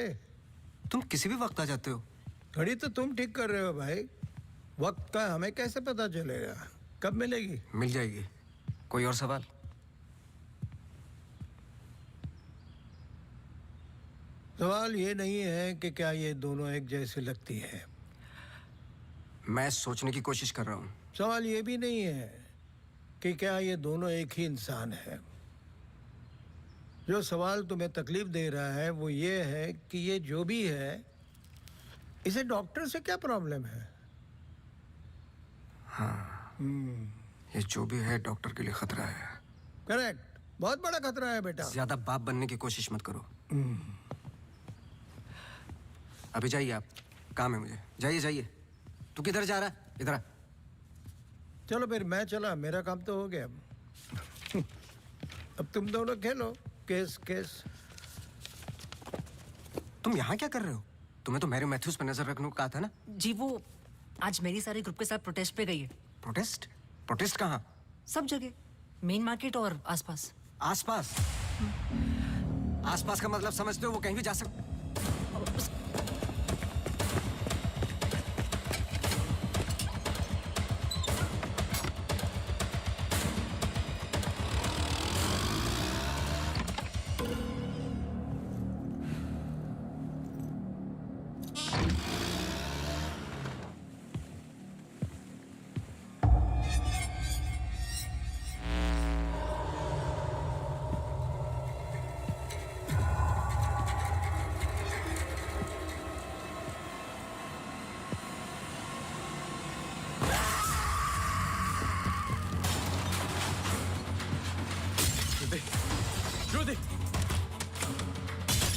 तुम किसी भी वक्त आ जाते हो। घड़ी तो तुम ठीक कर रहे हो भाई, वक्त का हमें कैसे पता चलेगा? कब मिलेगी? मिल जाएगी। कोई और सवाल? तो सवाल ये नहीं है कि क्या ये दोनों एक जैसी लगती है। मैं सोचने की कोशिश कर रहा हूँ। सवाल ये भी नहीं है कि क्या ये दोनों एक ही इंसान है। जो सवाल तुम्हें तकलीफ दे रहा है वो ये है कि ये जो भी है, इसे डॉक्टर से क्या प्रॉब्लम है। हाँ, ये जो भी है डॉक्टर के लिए खतरा है। करेक्ट, बहुत बड़ा खतरा है बेटा। ज्यादा बाप बनने की कोशिश मत करो। अभी जाइए आप, काम है मुझे। जाइए जाइए। तू किधर जा रहा है? इधर आ। चलो फिर मैं चला, मेरा काम तो हो गया। अब तुम दोनों खेलो केस केस। तुम यहाँ क्या कर रहे हो? तुम्हें तो मैरी मैथ्यूज पर नजर रखने को कहा था ना। जी वो आज मेरी सारे ग्रुप के साथ प्रोटेस्ट पे गई है। प्रोटेस्ट? प्रोटेस्ट कहाँ? सब जगह, मेन मार्केट और आसपास। आसपास? आसपास का मतलब समझते हो? वो कहीं भी जा सकते। Shruti!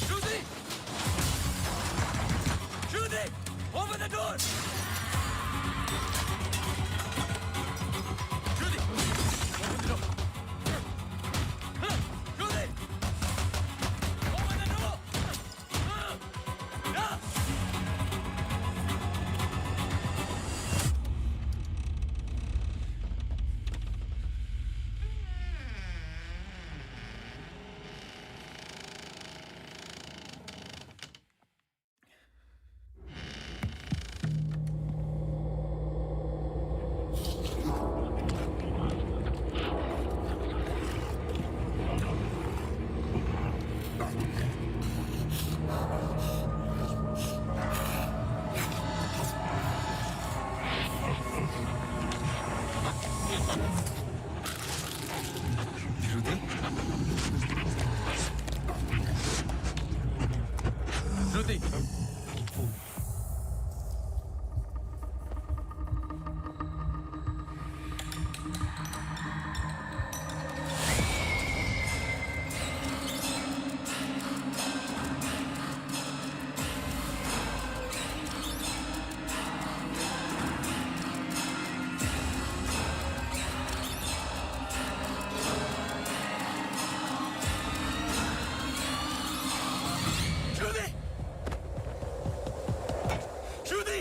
Shruti! Shruti! Open the door! Shruti! Open the door! Shruti! Open the door! Shruti! Shruti!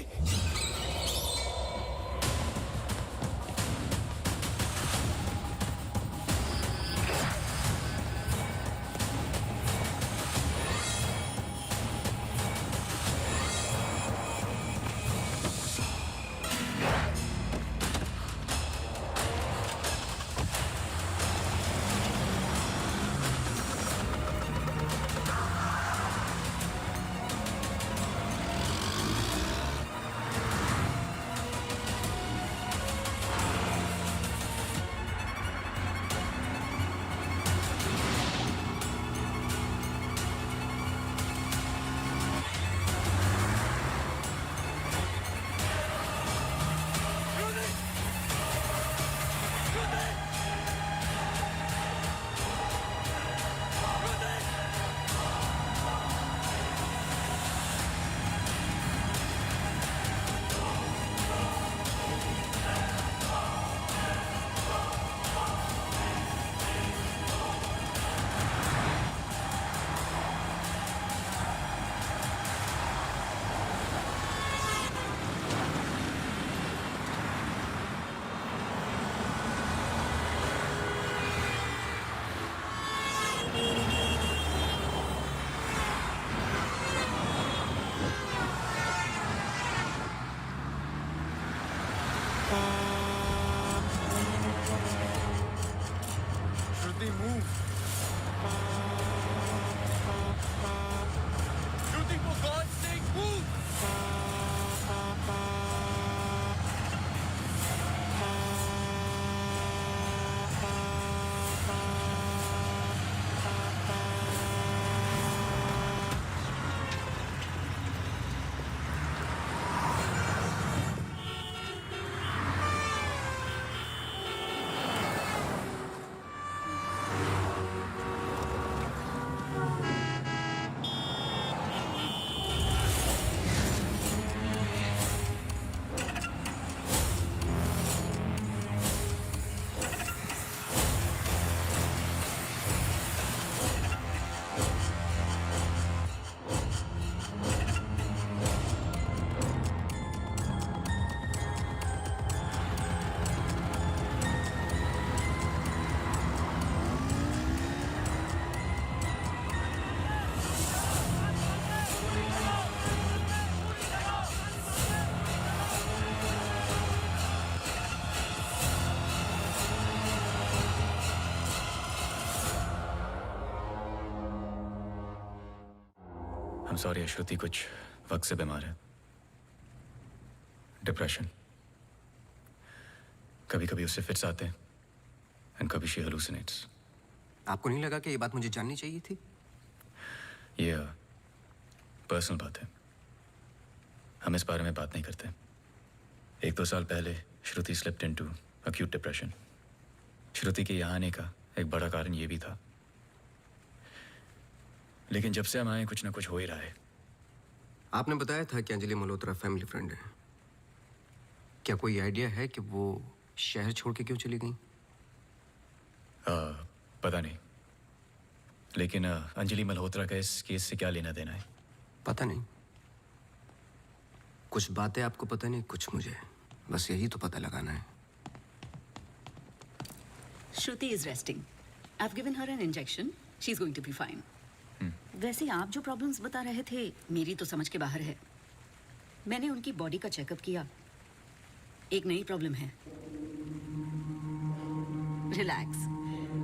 I'm sorry, श्रुति कुछ वक्त से बीमार है। डिप्रेशन। कभी कभी उससे फिट्स आते हैं एंड कभी शी हेलुसिनेट्स। आपको नहीं लगा कि ये बात मुझे जाननी चाहिए थी? ये पर्सनल बात है, हम इस बारे में बात नहीं करते। 1-2 साल पहले श्रुति स्लिप्ड इनटू एक्यूट डिप्रेशन। श्रुति के यहाँ आने का एक बड़ा कारण ये भी था, लेकिन जब से हम आए कुछ ना कुछ हो ही रहा है। आपने बताया था कि अंजलि मल्होत्रा फैमिली फ्रेंड है। क्या कोई आइडिया है कि वो शहर छोड़ के क्यों चली गई? पता नहीं, लेकिन अंजलि मल्होत्रा का इस केस से क्या लेना देना है? पता नहीं। कुछ बातें आपको पता नहीं, कुछ मुझे। बस यही तो पता लगाना है। Shruti is resting. I've given her an injection. She's going to be fine. वैसे आप जो प्रॉब्लम्स बता रहे थे मेरी तो समझ के बाहर है। मैंने उनकी बॉडी का चेकअप किया, एक नई प्रॉब्लम है। Relax,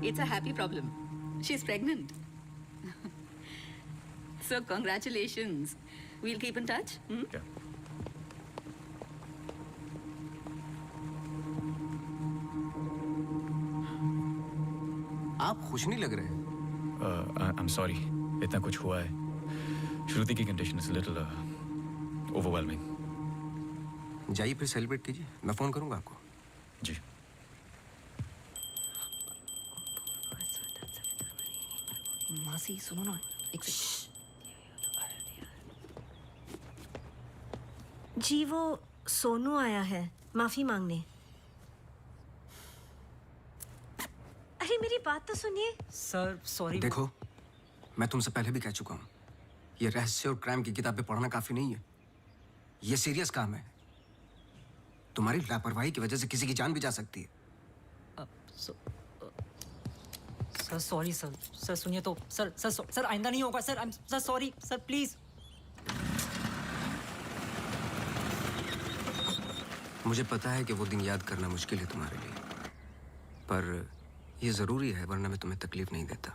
it's a happy problem. She is pregnant. So congratulations. We'll keep in touch. आप खुश नहीं लग रहे। आई एम सॉरी, इतना कुछ हुआ है। श्रुति की कंडीशन इज लिटिल ओवरवेलमिंग। जाइए फिर सेलिब्रेट कीजिए, मैं फोन करूंगा आपको। जी। मासी सुनो ना, एक जी वो सोनू आया है माफी मांगने। अरे मेरी बात तो सुनिए। Sir sorry. देखो, मैं तुमसे पहले भी कह चुका हूँ, ये रहस्य और क्राइम की किताबें पढ़ना काफी नहीं है। ये सीरियस काम है। तुम्हारी लापरवाही की वजह से किसी की जान भी जा सकती है। Sir sorry sir. सर सुनिए तो सर सर सर आइंदा नहीं होगा sir. Sir sorry sir, please. मुझे पता है कि वो दिन याद करना मुश्किल है तुम्हारे लिए, पर ये जरूरी है, वरना मैं तुम्हें तकलीफ नहीं देता।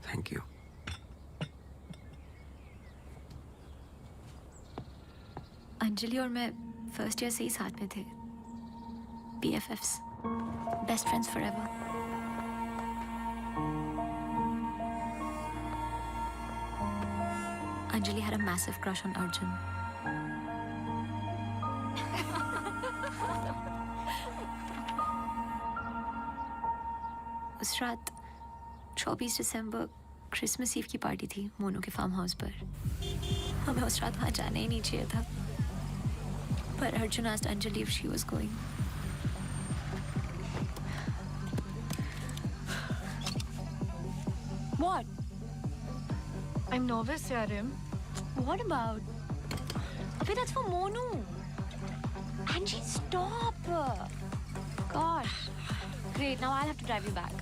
Thank you. अंजलि और मैं फर्स्ट ईयर से ही साथ में थे। BFFs, best friends forever. Anjali had a massive crush on Arjun. उस रात 24 दिसंबर क्रिसमस ईव की पार्टी थी मोनू के फार्म हाउस पर। हमें उस रात वहाँ जाना ही नहीं चाहिए था, पर Arjun asked Anjali if she was going. What? I'm nervous, Yarim. What about? Abhi, that's for Monu. Angie, stop. Gosh. Great, now I'll have to drive you back.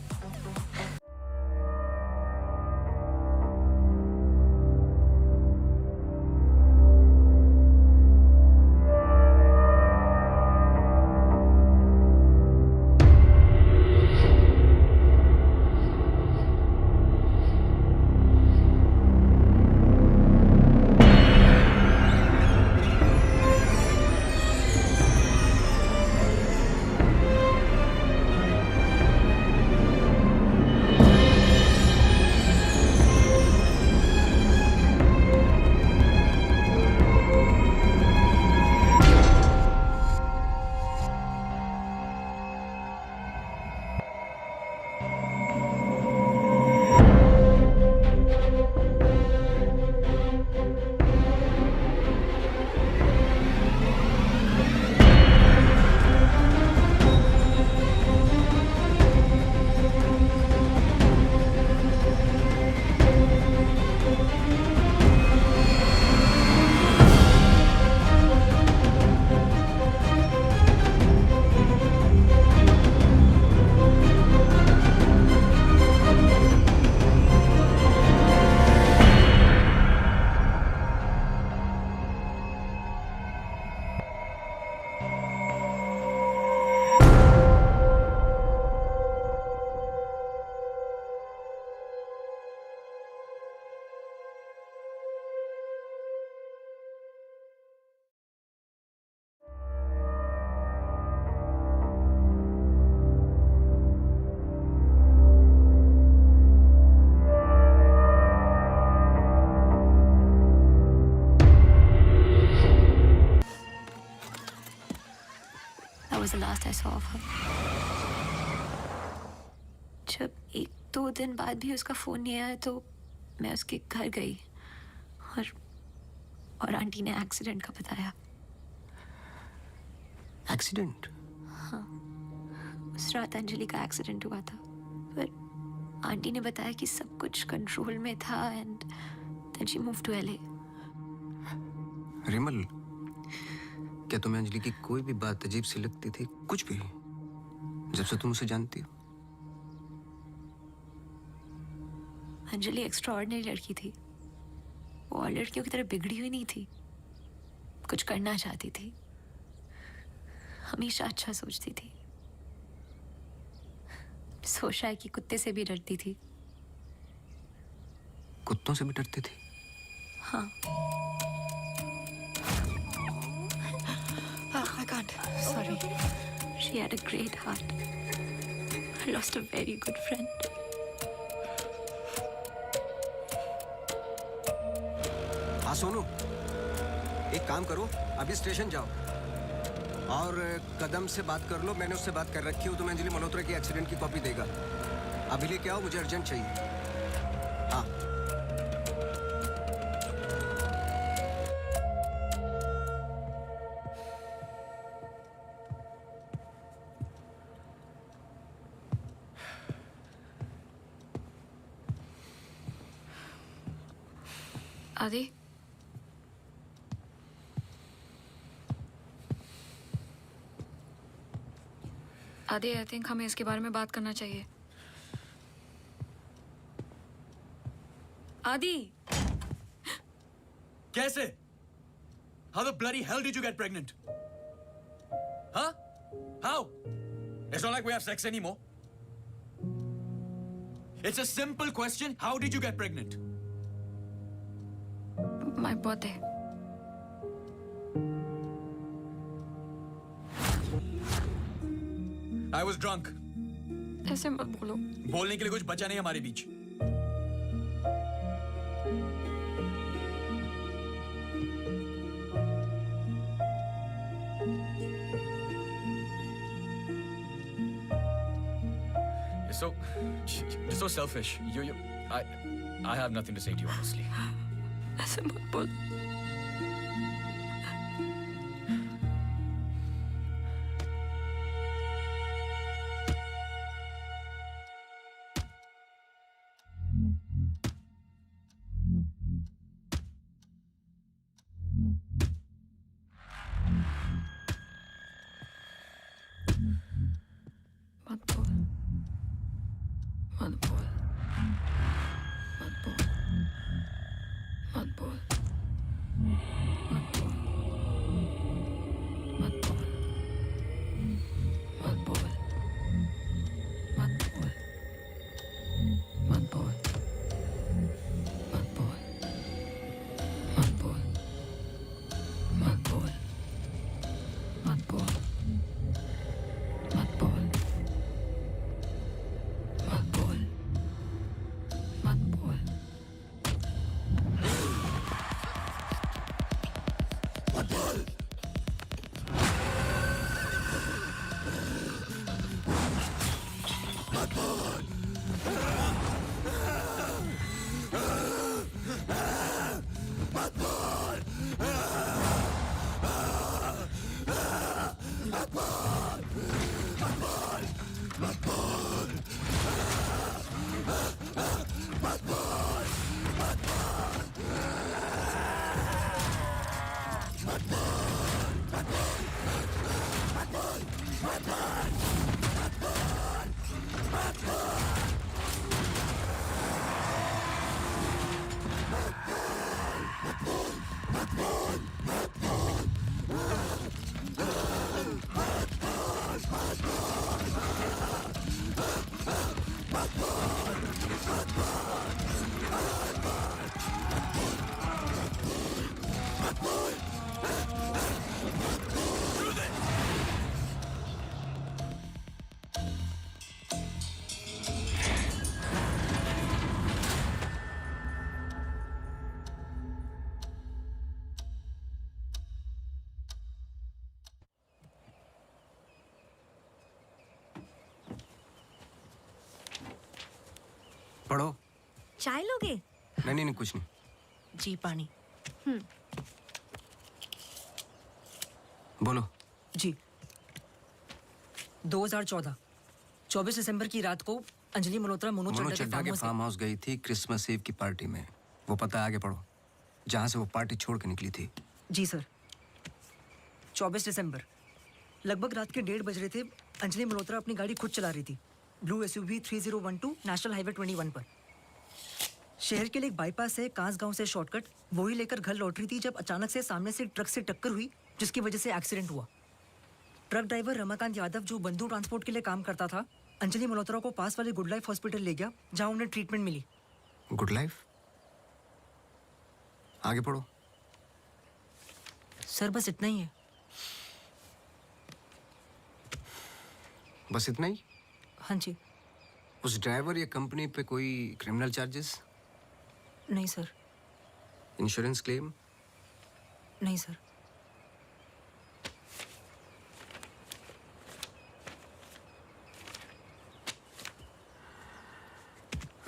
last I saw of her. जब 1-2 दिन बाद भी उसका phone नहीं आया तो मैं उसके घर गई और आंटी ने एक्सीडेंट का बताया. एक्सीडेंट? हाँ, उस रात अंजलि का एक्सीडेंट हुआ था, पर आंटी ने बताया कि सब कुछ कंट्रोल में था and then she move to LA. Rimal, क्या तुम्हें अंजलि की कोई भी बात अजीब सी लगती थी? कुछ भी, जब से तुम उसे जानती हो? अंजलि एक्स्ट्राऑर्डिनरी लड़की थी. वो और लड़कियों की तरह बिगड़ी हुई नहीं थी. कुछ करना चाहती थी, हमेशा अच्छा सोचती थी. सोचा है कि कुत्ते से भी डरती थी. कुत्तों से भी डरती थी? हाँ. I can't. Sorry. She had a great heart. I lost a very good friend. हाँ सोनू, एक काम करो, अभी स्टेशन जाओ और कदम से बात कर लो. मैंने उससे बात कर रखी हो, तुम्हें अंजलि मल्होत्रा की एक्सीडेंट की कॉपी देगा. अभी लेके आओ, मुझे अर्जेंट चाहिए. हाँ. आदि, आदि, आई थिंक हमें इसके बारे में बात करना चाहिए. आदि, कैसे? How the bloody hell did you get pregnant? Huh? How? It's not like we have sex anymore. It's a simple question. How did you get pregnant? My birthday. I was drunk. ऐसे मत बोलो. बोलने के लिए कुछ बचा नहीं हमारे बीच. You're so selfish. I have nothing to say to you, honestly. ऐसे मत बोल. पढ़ो। चाय लोगे? नहीं नहीं नहीं, कुछ नहीं। जी पानी। बोलो। जी 2014 24 दिसंबर की रात को अंजलि मल्होत्रा मोनू चड्ढा के फार्म हाउस गई थी क्रिसमस ईव की पार्टी में। वो पता है, आगे पढ़ो, जहां से वो पार्टी छोड़ के निकली थी। जी सर। 24 दिसंबर लगभग रात के 1:30 बज रहे थे। अंजलि मल्होत्रा अपनी गाड़ी खुद चला रही थी, ब्लू SUV 3012 नेशनल हाईवे 21 पर। शहर के लिए एक बाईपास है कांस गांव से शॉर्टकट, वही लेकर घर लौट रही थी जब अचानक से सामने से ट्रक से टक्कर हुई, जिसकी वजह से एक्सीडेंट हुआ। ट्रक ड्राइवर रमाकांत यादव, जो बंधु ट्रांसपोर्ट के लिए काम करता था, अंजलि मल्होत्रा को पास वाले गुड लाइफ हॉस्पिटल ले गया, जहां उन्हें ट्रीटमेंट मिली। Good life? आगे पढ़ो। सर बस इतना ही है। बस इतना ही? हाँ जी। उस ड्राइवर या कंपनी पे कोई क्रिमिनल चार्जेस? नहीं सर। Insurance claim? नहीं सर।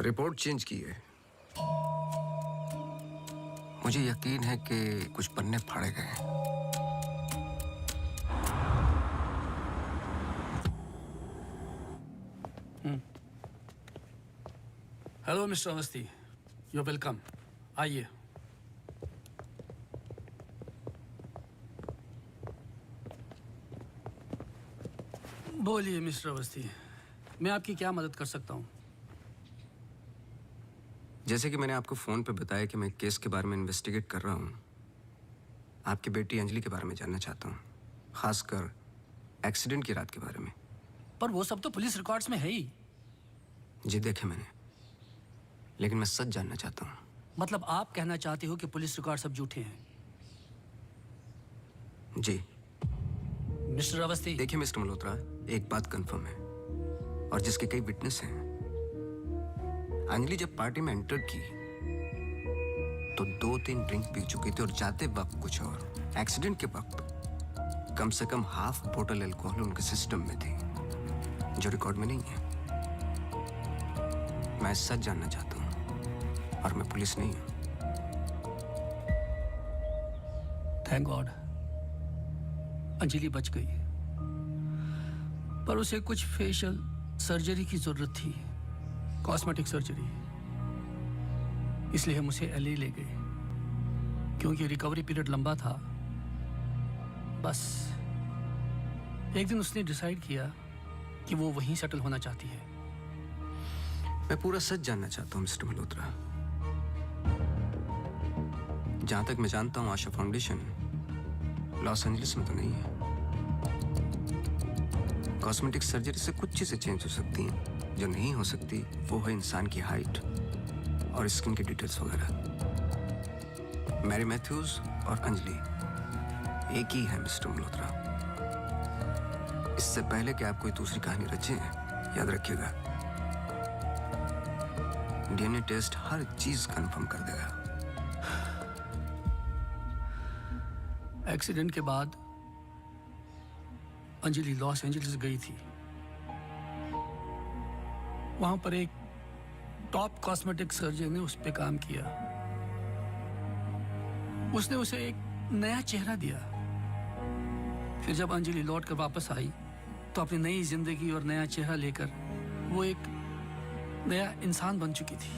रिपोर्ट चेंज की है। मुझे यकीन है कि कुछ पन्ने फाड़े गए हैं। Hello mister Awasthi, you welcome. आइए। बोलिए मिस्टर अवस्थी, मैं आपकी क्या मदद कर सकता हूँ? जैसे कि मैंने आपको फोन पे बताया कि मैं केस के बारे में इन्वेस्टिगेट कर रहा हूँ, आपकी बेटी अंजलि के बारे में जानना चाहता हूँ, खासकर एक्सीडेंट की रात के बारे में। पर वो सब तो पुलिस रिकॉर्ड्स में है ही। जी देखे मैंने, लेकिन मैं सच जानना चाहता हूँ। मतलब आप कहना चाहते हो कि पुलिस रिकॉर्ड सब झूठे हैं? जी। मिस्टर अवस्थी। देखिए मिस्टर मल्होत्रा, एक बात कंफर्म है और जिसके कई विटनेस हैं। अंजलि जब पार्टी में एंटर की तो 2-3 ड्रिंक पी चुकी थी और जाते वक्त कुछ और। एक्सीडेंट के वक्त कम से कम हाफ बोतल अल्कोहल उनके सिस्टम में थी, जो रिकॉर्ड में नहीं है। मैं सच जानना चाहता हूँ और मैं पुलिस नहीं हूँ। थैंक गॉड अंजलि बच गई, पर उसे कुछ फेशियल सर्जरी की जरूरत थी, कॉस्मेटिक सर्जरी। इसलिए हम उसे LA ले गए, क्योंकि रिकवरी पीरियड लंबा था। बस एक दिन उसने डिसाइड किया कि वो वहीं सेटल होना चाहती है। मैं पूरा सच जानना चाहता हूँ मिस्टर मल्होत्रा। जहां तक मैं जानता हूँ, आशा फाउंडेशन लॉस एंजलिस में तो नहीं है। कॉस्मेटिक सर्जरी से कुछ चीजें चेंज हो सकती हैं, जो नहीं हो सकती वो है इंसान की हाइट और स्किन की डिटेल्स वगैरह। मैरी मैथ्यूज और अंजलि एक ही है मिस्टर मल्होत्रा। इससे पहले कि आप कोई दूसरी कहानी रचें, याद रखिएगा, DNA टेस्ट हर चीज कंफर्म कर देगा। एक्सीडेंट के बाद अंजलि लॉस एंजलिस गई थी। वहां पर एक टॉप कॉस्मेटिक सर्जन ने उस पर काम किया। उसने उसे एक नया चेहरा दिया। फिर जब अंजलि लौट कर वापस आई तो अपनी नई जिंदगी और नया चेहरा लेकर वो एक नया इंसान बन चुकी थी।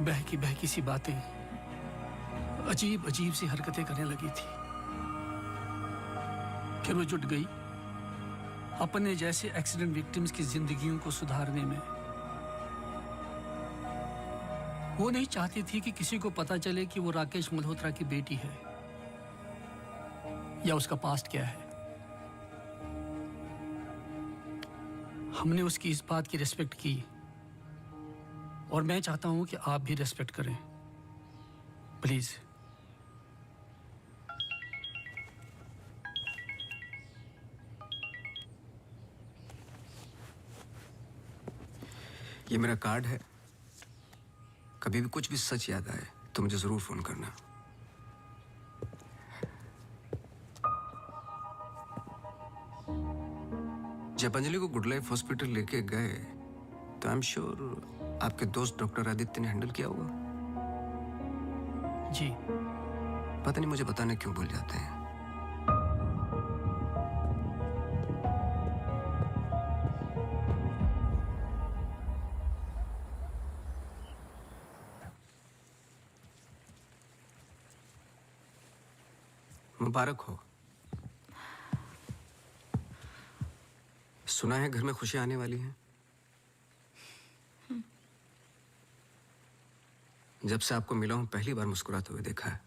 बहकी बहकी सी बातें, अजीब अजीब सी हरकतें करने लगी थी। फिर वो जुट गई अपने जैसे एक्सीडेंट विक्टिम्स की जिंदगियों को सुधारने में। वो नहीं चाहती थी कि किसी को पता चले कि वो राकेश मल्होत्रा की बेटी है या उसका पास्ट क्या है। हमने उसकी इस बात की रिस्पेक्ट की और मैं चाहता हूं कि आप भी रिस्पेक्ट करें, प्लीज। ये मेरा कार्ड है, कभी भी कुछ भी सच याद आए तो मुझे जरूर फोन करना। जब अंजलि को गुड लाइफ हॉस्पिटल लेके गए तो आई एम श्योर आपके दोस्त डॉक्टर आदित्य ने हैंडल किया होगा। जी। पता नहीं मुझे बताने क्यों भूल जाते हैं। मुबारक हो। सुना है घर में खुशियां आने वाली हैं। जब से आपको मिला हूं पहली बार मुस्कुराते हुए देखा है।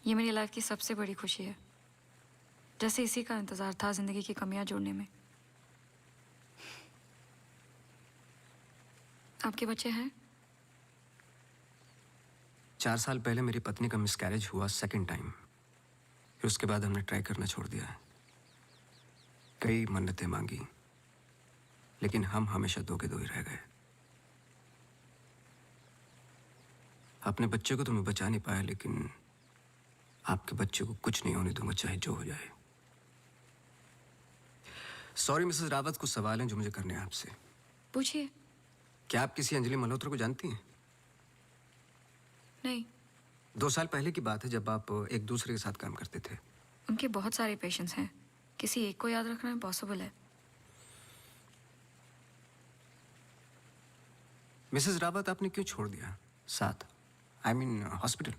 ये मेरी लाइफ की सबसे बड़ी खुशी है। जैसे इसी का इंतजार था जिंदगी की कमियां जोड़ने में। आपके बच्चे हैं? 4 साल पहले मेरी पत्नी का मिसकैरेज हुआ सेकंड टाइम। फिर उसके बाद हमने ट्राई करना छोड़ दिया है। कई मन्नतें मांगी, लेकिन हम हमेशा दो के दो ही रह गए। अपने बच्चे को तो मैं बचा नहीं पाया, लेकिन आपके बच्चे को कुछ नहीं होने दूंगा, चाहे जो हो जाए। सॉरी मिसेस रावत, कुछ सवाल हैं जो मुझे करने हैं आपसे। पूछिए। क्या आप किसी अंजलि मल्होत्रा को जानती हैं? नहीं। 2 साल पहले की बात है जब आप एक दूसरे के साथ काम करते थे। उनके बहुत सारे पेशेंट्स हैं, किसी एक को याद रखना इम्पॉसिबल है। मिसेस रावत, आपने क्यों छोड़ दिया साथ? I mean hospital.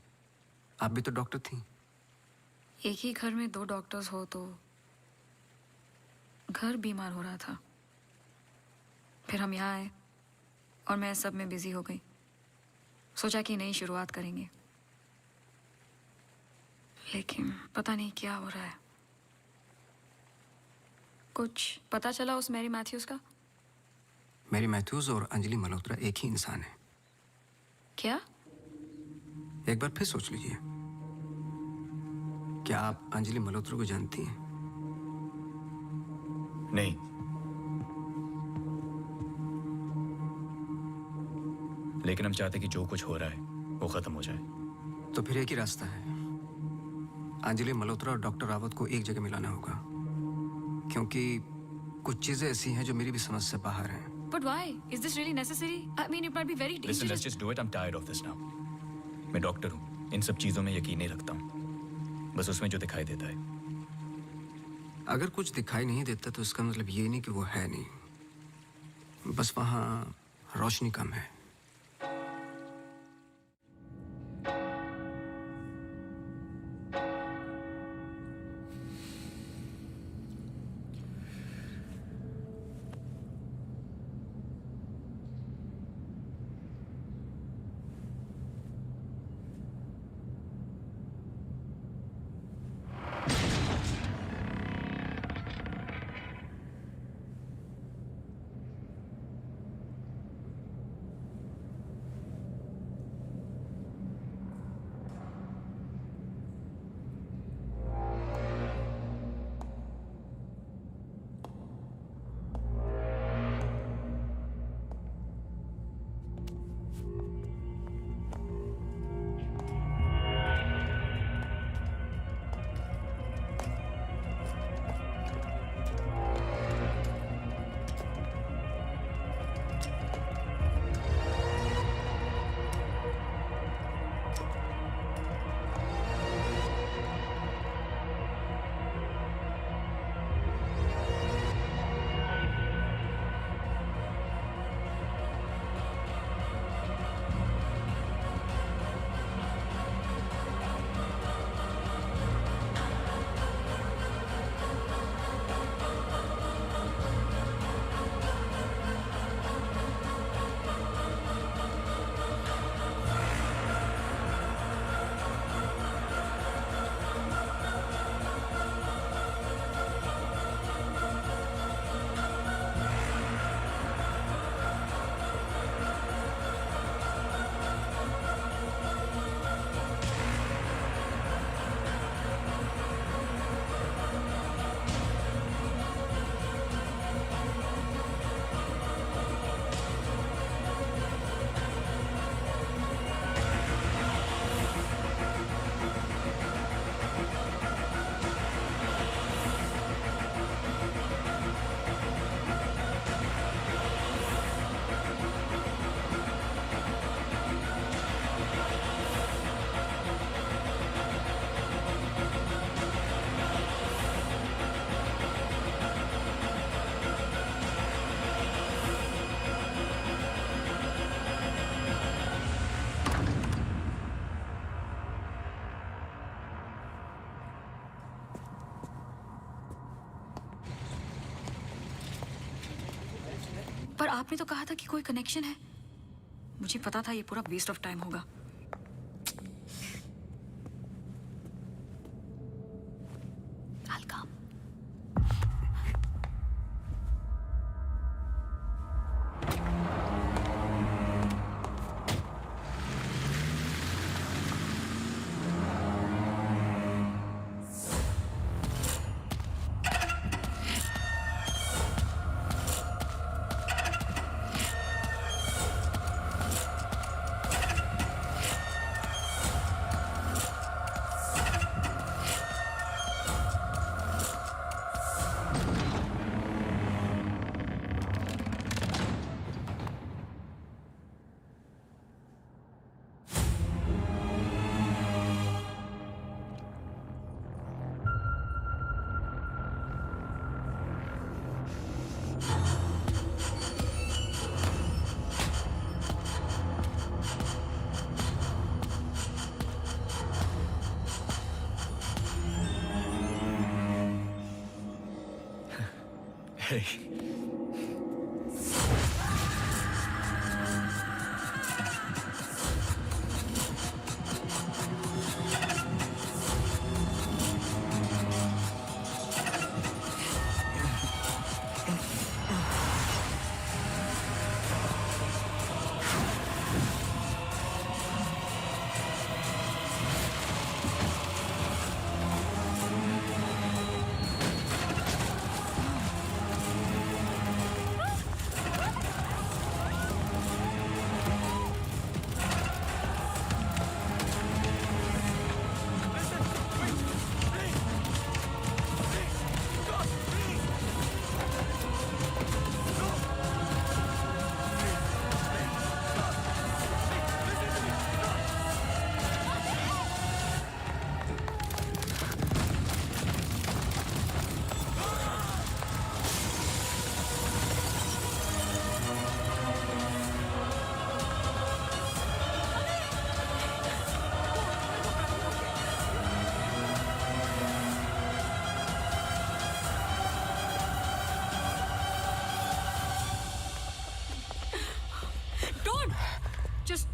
आप भी तो डॉक्टर थी। एक ही घर में 2 डॉक्टर्स हो तो घर बीमार हो रहा था। फिर हम यहाँ आए और मैं सब में बिजी हो गई। सोचा कि नई शुरुआत करेंगे, लेकिन पता नहीं क्या हो रहा है। कुछ पता चला उस मैरी मैथ्यूज का? मैरी मैथ्यूज और अंजलि मल्होत्रा एक ही इंसान है। क्या? एक बार फिर सोच लीजिए। क्या आप अंजलि मल्होत्रा को जानती हैं? नहीं। लेकिन हम चाहते कि जो कुछ हो रहा है वो खत्म हो जाए। तो फिर एक ही रास्ता है। अंजलि मल्होत्रा और डॉक्टर रावत को एक जगह मिलाना होगा, क्योंकि कुछ चीजें ऐसी हैं जो मेरी भी समझ से बाहर हैं। But why? Is this really necessary? I mean, it might be very dangerous. Listen, let's just do it. I'm tired of this now. मैं डॉक्टर हूँ, इन सब चीजों में यकीन नहीं रखता हूँ, बस उसमें जो दिखाई देता है। अगर कुछ दिखाई नहीं देता तो इसका मतलब ये नहीं कि वो है नहीं, बस वहाँ रोशनी कम है। आपने तो कहा था कि कोई कनेक्शन है। मुझे पता था ये पूरा वेस्ट ऑफ टाइम होगा। I'll come. Hey. Don't! Just...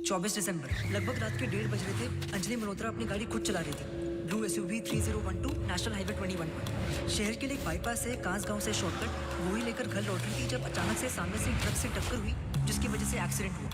चौबीस दिसंबर लगभग रात के 1:30 बज रहे थे। अंजलि मल्होत्रा अपनी गाड़ी खुद चला रही थी। ब्लू SUV 3012 नेशनल हाईवे 21 पर। शहर के लिए एक बाईपास है कांस गांव से शॉर्टकट वही लेकर घर लौट रही थी जब अचानक से सामने से ट्रक से टक्कर हुई जिसकी वजह से एक्सीडेंट हुआ।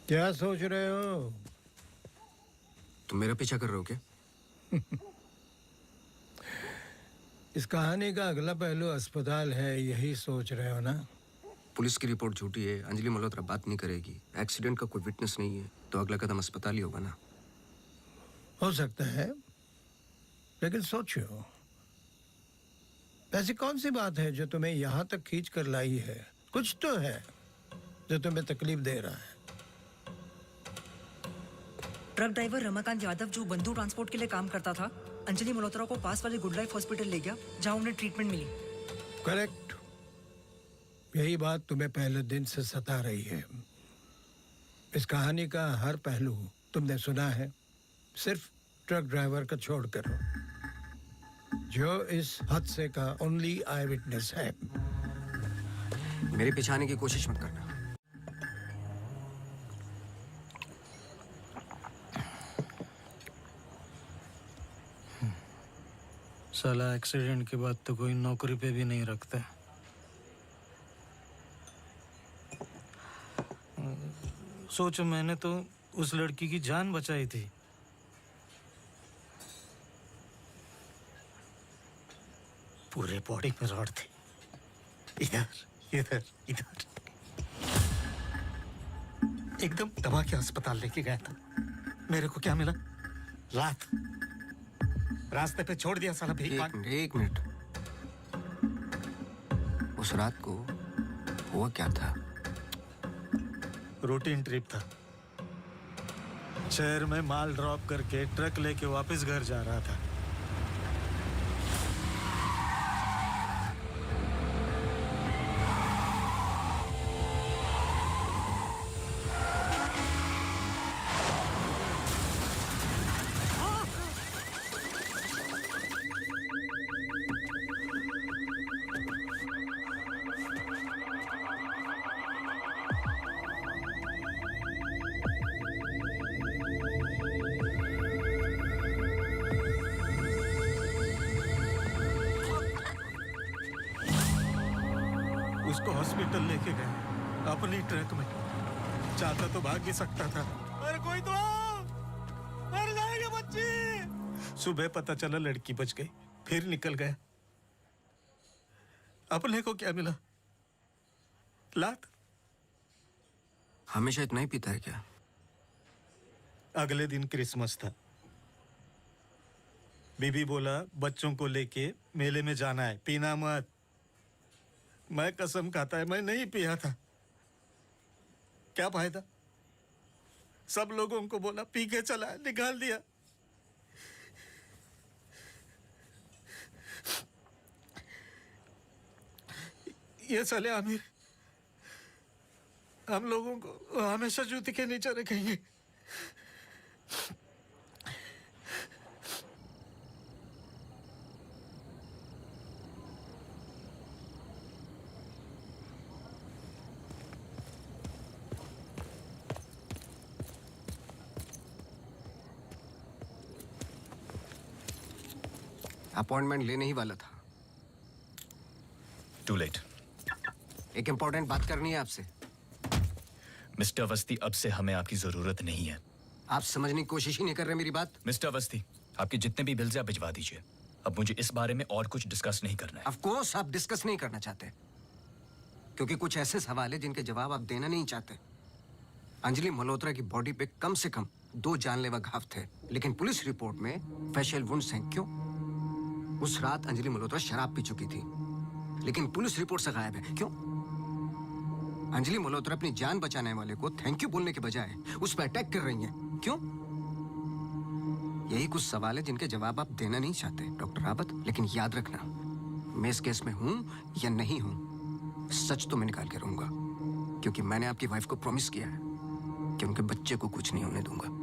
क्या सोच रहे हो? तुम मेरा पीछा कर रहे हो क्या? इस कहानी का अगला पहलू अस्पताल है, यही सोच रहे हो ना? पुलिस की रिपोर्ट झूठी है, अंजलि मल्होत्रा बात नहीं करेगी, एक्सीडेंट का कोई विटनेस नहीं है, तो अगला कदम अस्पताल ही होगा ना। हो सकता है, लेकिन सोचो, ऐसी कौन सी बात है जो तुम्हें यहाँ तक खींच कर लाई है? कुछ तो है जो तुम्हें तकलीफ दे रहा है। ट्रक ड्राइवर रमाकांत यादव जो बंधु ट्रांसपोर्ट के लिए काम करता था, अंजलि मल्होत्रा को पास वाले गुड लाइफ हॉस्पिटल ले गया जहां उन्हें ट्रीटमेंट मिली। करेक्ट। यही बात तुम्हें पहले दिन से सता रही है। इस कहानी का हर पहलू तुमने सुना है, सिर्फ ट्रक ड्राइवर का छोड़कर, जो इस हादसे का ओनली आई विटनेस है। मेरे पीछे आने की कोशिश मत करना। साला एक्सीडेंट के बाद तो कोई नौकरी पे भी नहीं रखता। सोचो, मैंने तो उस लड़की की जान बचाई थी। पूरे बॉडी में रॉड थे, इधर इधर इधर। एकदम दबा के अस्पताल लेके गया था। मेरे को क्या मिला? लात। रास्ते पे छोड़ दिया साला भीख मांग। एक मिनट। उस रात को हुआ क्या था? रूटीन ट्रिप था। शहर में माल ड्रॉप करके ट्रक लेके वापस घर जा रहा था। उसको हॉस्पिटल लेके गए अपनी ट्रक में। चाहता तो भाग भी सकता था। अरे कोई तो मर जाएगी बच्ची। सुबह पता चला लड़की बच गई, फिर निकल गया। अपने को क्या मिला? लात। हमेशा इतना ही पीता है क्या? अगले दिन क्रिसमस था। बीबी बोला बच्चों को लेके मेले में जाना है, पीना मत। मैं कसम खाता है मैं नहीं पिया था। क्या फायदा? सब लोगों को बोला पी के चला, निकाल दिया। ये साले आमिर हम लोगों को हमेशा जूती के नीचे रखेंगे। अपॉइंटमेंट लेने ही वाला था। To late. एक इंपॉर्टेंट बात करनी है आपसे। मिस्टर अवस्थी, अब से हमें आपकी जरूरत नहीं है। आप समझने की कोशिश ही नहीं कर रहे मेरी बात। मिस्टर अवस्थी, आपके जितने भी बिल्स आप भिजवा दीजिए। अब मुझे इस बारे में और कुछ डिस्कस नहीं करना है। ऑफ कोर्स आप डिस्कस नहीं करना चाहते, क्योंकि कुछ ऐसे सवाल है जिनके जवाब आप देना नहीं चाहते। अंजलि मल्होत्रा की बॉडी पे कम से कम 2 जानलेवा घाव थे, लेकिन पुलिस रिपोर्ट में फेशियल वुंड्स हैं। क्यों? उस रात अंजलि मल्होत्रा शराब पी चुकी थी, लेकिन पुलिस रिपोर्ट से गायब है। क्यों? अंजलि मल्होत्रा अपनी जान बचाने वाले को थैंक यू बोलने के बजाय उस पर अटैक कर रही हैं। क्यों? यही कुछ सवाल है जिनके जवाब आप देना नहीं चाहते डॉक्टर रावत। लेकिन याद रखना, मैं इस केस में हूं या नहीं हूं, सच तो मैं निकाल के रहूंगा, क्योंकि मैंने आपकी वाइफ को प्रॉमिस किया है कि उनके बच्चे को कुछ नहीं होने दूंगा।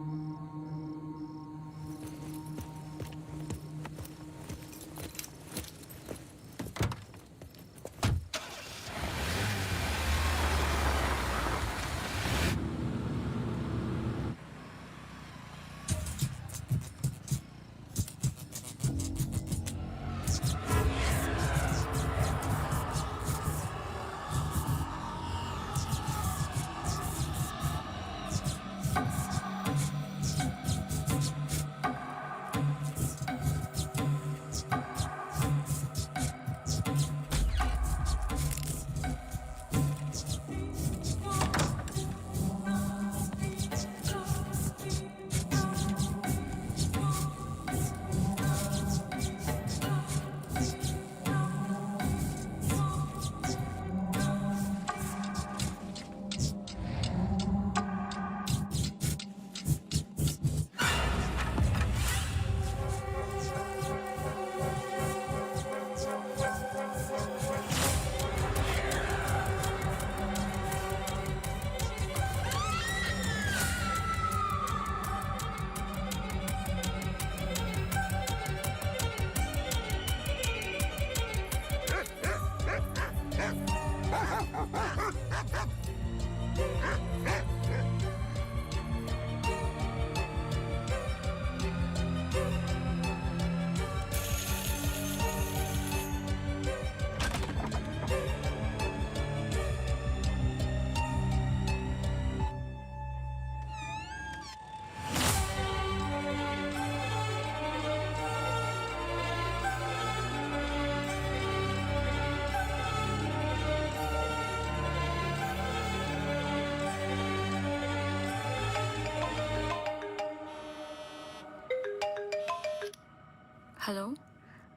हेलो।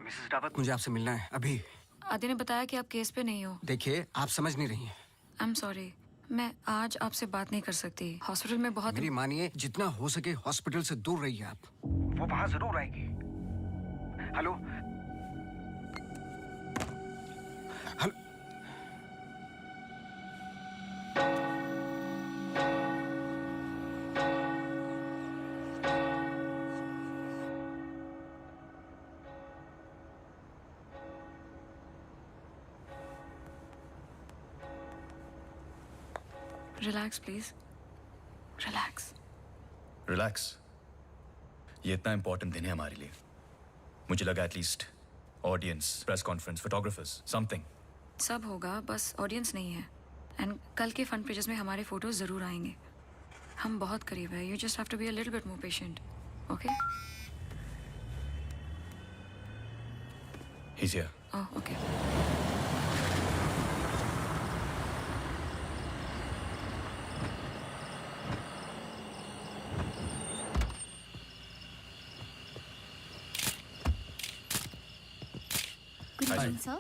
मिसेस रावत, मुझे आपसे मिलना है अभी। आदि ने बताया कि आप केस पे नहीं हो। देखिए, आप समझ नहीं रही हैं। आई एम सॉरी, मैं आज आपसे बात नहीं कर सकती। हॉस्पिटल में बहुत मेरी मानिए, जितना हो सके हॉस्पिटल से दूर रहिए आप। वो वहां जरूर आएगी। Hello hello. Relax please, relax. Relax. ये इतना इंपॉर्टेंट दिन है हमारे लिए। मुझे लगा at least audience, press conference, photographers, something. सब होगा, बस ऑडियंस नहीं है। एंड कल के फ्रंट पेजेस में हमारे फोटोज जरूर आएंगे। हम बहुत करीब है। You just have to be a little bit more patient, okay? He is here. Oh, okay. Good evening, sir.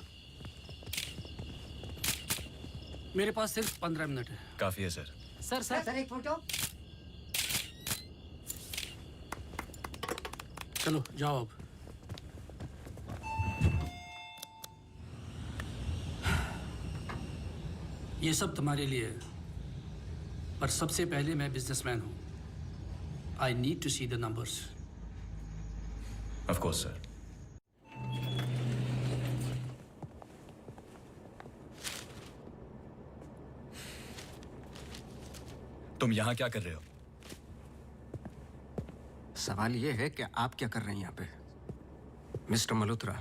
मेरे पास सिर्फ 15 मिनट है। काफी है सर। सर एक फोटो। चलो जाओ अब। ये सब तुम्हारे लिए है, पर सबसे पहले मैं बिजनेसमैन हूँ। I need to see the numbers. Of course sir. तुम यहां क्या कर रहे हो? सवाल ये है कि आप क्या कर रहे हैं यहाँ पे? मिस्टर मल्होत्रा,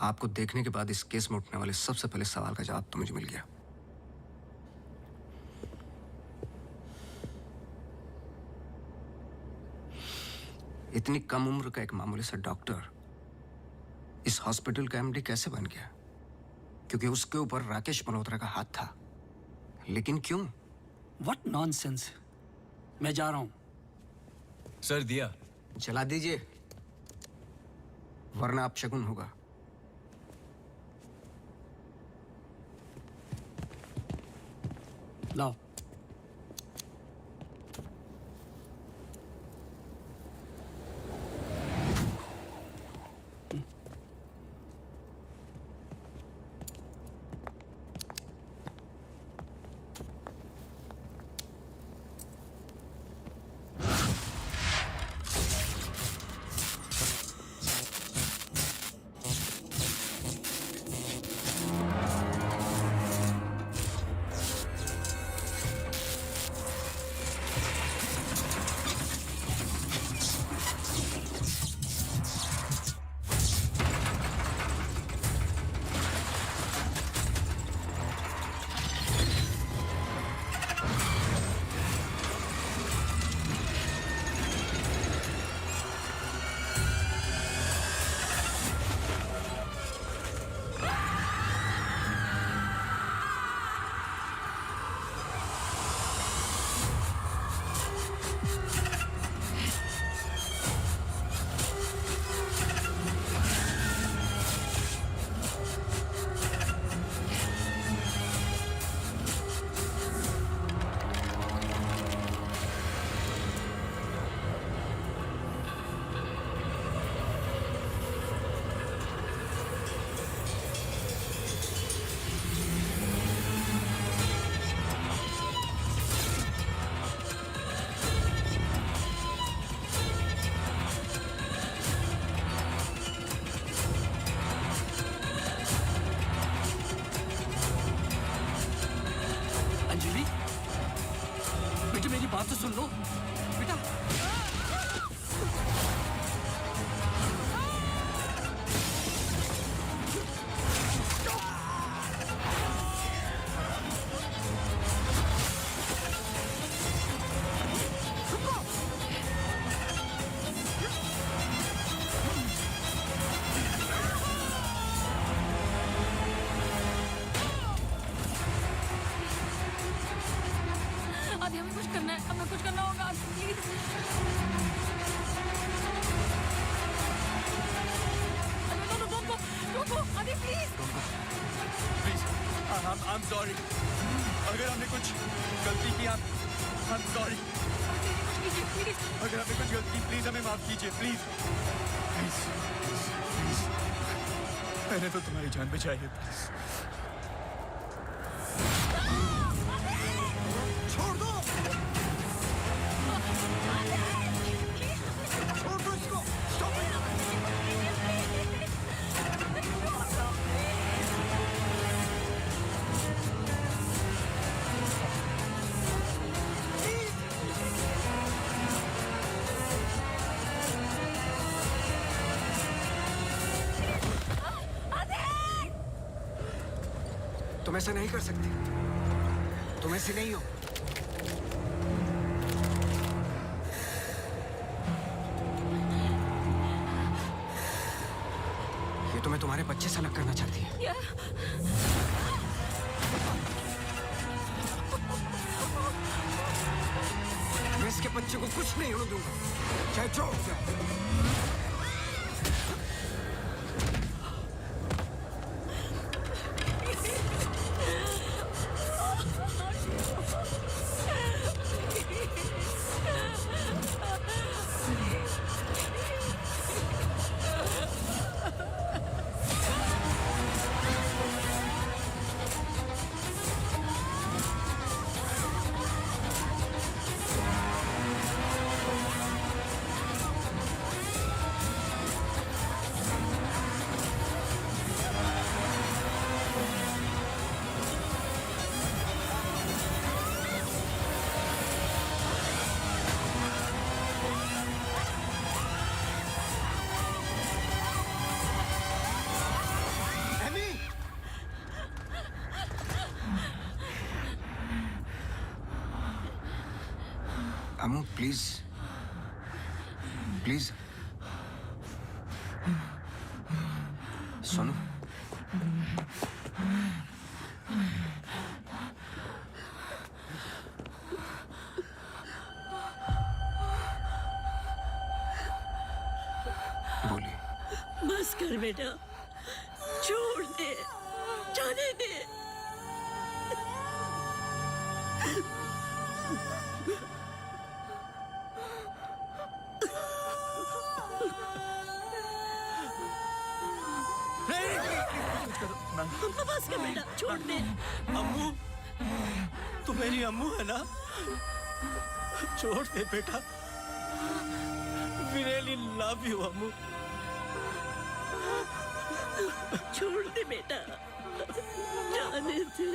आपको देखने के बाद इस केस में उठने वाले सबसे पहले सवाल का जवाब तो मुझे मिल गया। इतनी कम उम्र का एक मामूली सा डॉक्टर इस हॉस्पिटल का एमडी कैसे बन गया? क्योंकि उसके ऊपर राकेश मल्होत्रा का हाथ था। लेकिन क्यों? What nonsense! मैं जा रहा हूं। सर दिया जला दीजिए, वरना अपशगुन होगा। लाओ। I'm sorry. अगर हमने कुछ गलती की, I'm sorry. अगर हमने कुछ गलती की, प्लीज हमें माफ कीजिए, प्लीज. प्लीज. मैंने तो तुम्हारी जान बचाई है, प्लीज. छोड़ दो, छोड़ दो इसको. Stop it. तुम ऐसा नहीं कर सकते. तुम ऐसे नहीं हो. ये तुम्हें तुम्हारे बच्चे से अलग करना चाहती है. मैं इसके बच्चे को कुछ नहीं होने दूंगा, चाहे जो हो जाए. अमू प्लीज, प्लीज सुनो. बोलिए. बस कर बेटा, छोड़ दे, जाने दे. बस कर बेटा, छोड़ दे. अम्मू, तू मेरी अम्मू है ना? छोड़ दे बेटा. We really love you, अम्मू. छोड़ दे बेटा, जाने दे.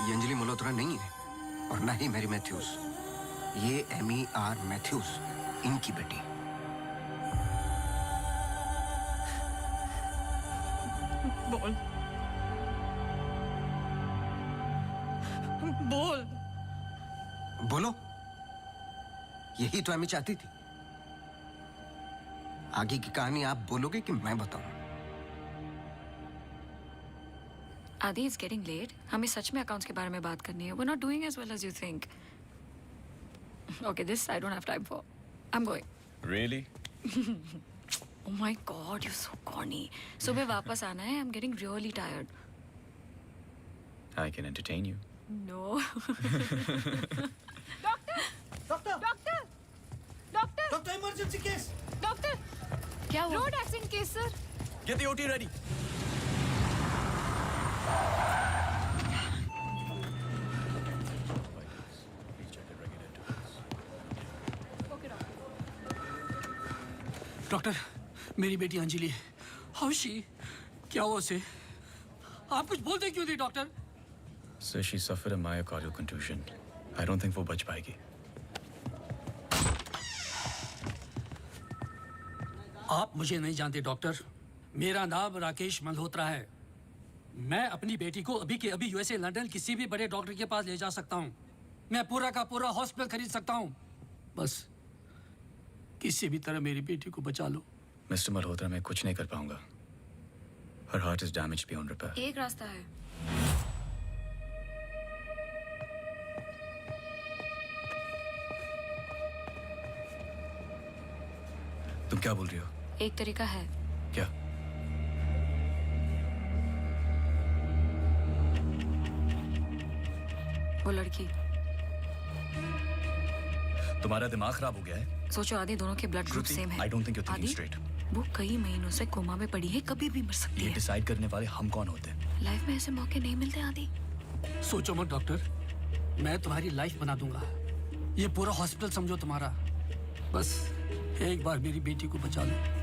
ये अंजलि मल्होत्रा नहीं है और ना ही मैरी मैथ्यूज. ये एमी आर मैथ्यूज, इनकी बेटी. बोल, बोल. बोलो. यही तो एमी चाहती थी. आगे की कहानी आप बोलोगे कि मैं बताऊं? आदि, इट्स गेटिंग लेट. हमें सच में अकाउंट्स के बारे में बात करनी है. We're not doing as well as you think. Okay, this I don't have time for. I'm going. Really? Oh my God, you're so corny. सुबह वापस आना है. I'm getting really tired. I can entertain you. No. Doctor, emergency case. Doctor, क्या हुआ? Road accident case sir. Get the OT ready. Doctor, मेरी बेटी Anjali, how she? क्या हुआ उसे? आप कुछ बोलते क्यों नहीं doctor? Sir, she suffered a myocardial contusion. I don't think वो बच पाएगी. आप मुझे नहीं जानते डॉक्टर. मेरा नाम राकेश मल्होत्रा है। मैं अपनी बेटी को अभी के अभी यूएसए लंदन किसी भी बड़े डॉक्टर के पास ले जा सकता हूँ। मैं पूरा का पूरा हॉस्पिटल खरीद सकता हूँ। बस किसी भी तरह मेरी बेटी को बचा लो। मिस्टर मल्होत्रा, मैं कुछ नहीं कर पाऊंगा। Her heart is damaged beyond repair. एक रास्ता है। तुम क्या बोल रही हो? एक तरीका है। क्या? वो लड़की। तुम्हारा दिमाग खराब हो गया है? सोचो आदि, दोनों के ब्लड ग्रुप सेम है। I don't think you're thinking आदि, straight. वो कई महीनों से कोमा में पड़ी है, कभी भी मर सकती ये है। डिसाइड करने वाले हम कौन होते हैं? लाइफ में ऐसे मौके नहीं मिलते आदि। सोचो मत डॉक्टर, मैं तुम्हारी लाइफ बना दूंगा। ये पूरा हॉस्पिटल समझो तुम्हारा। बस एक बार मेरी बेटी को बचा लो।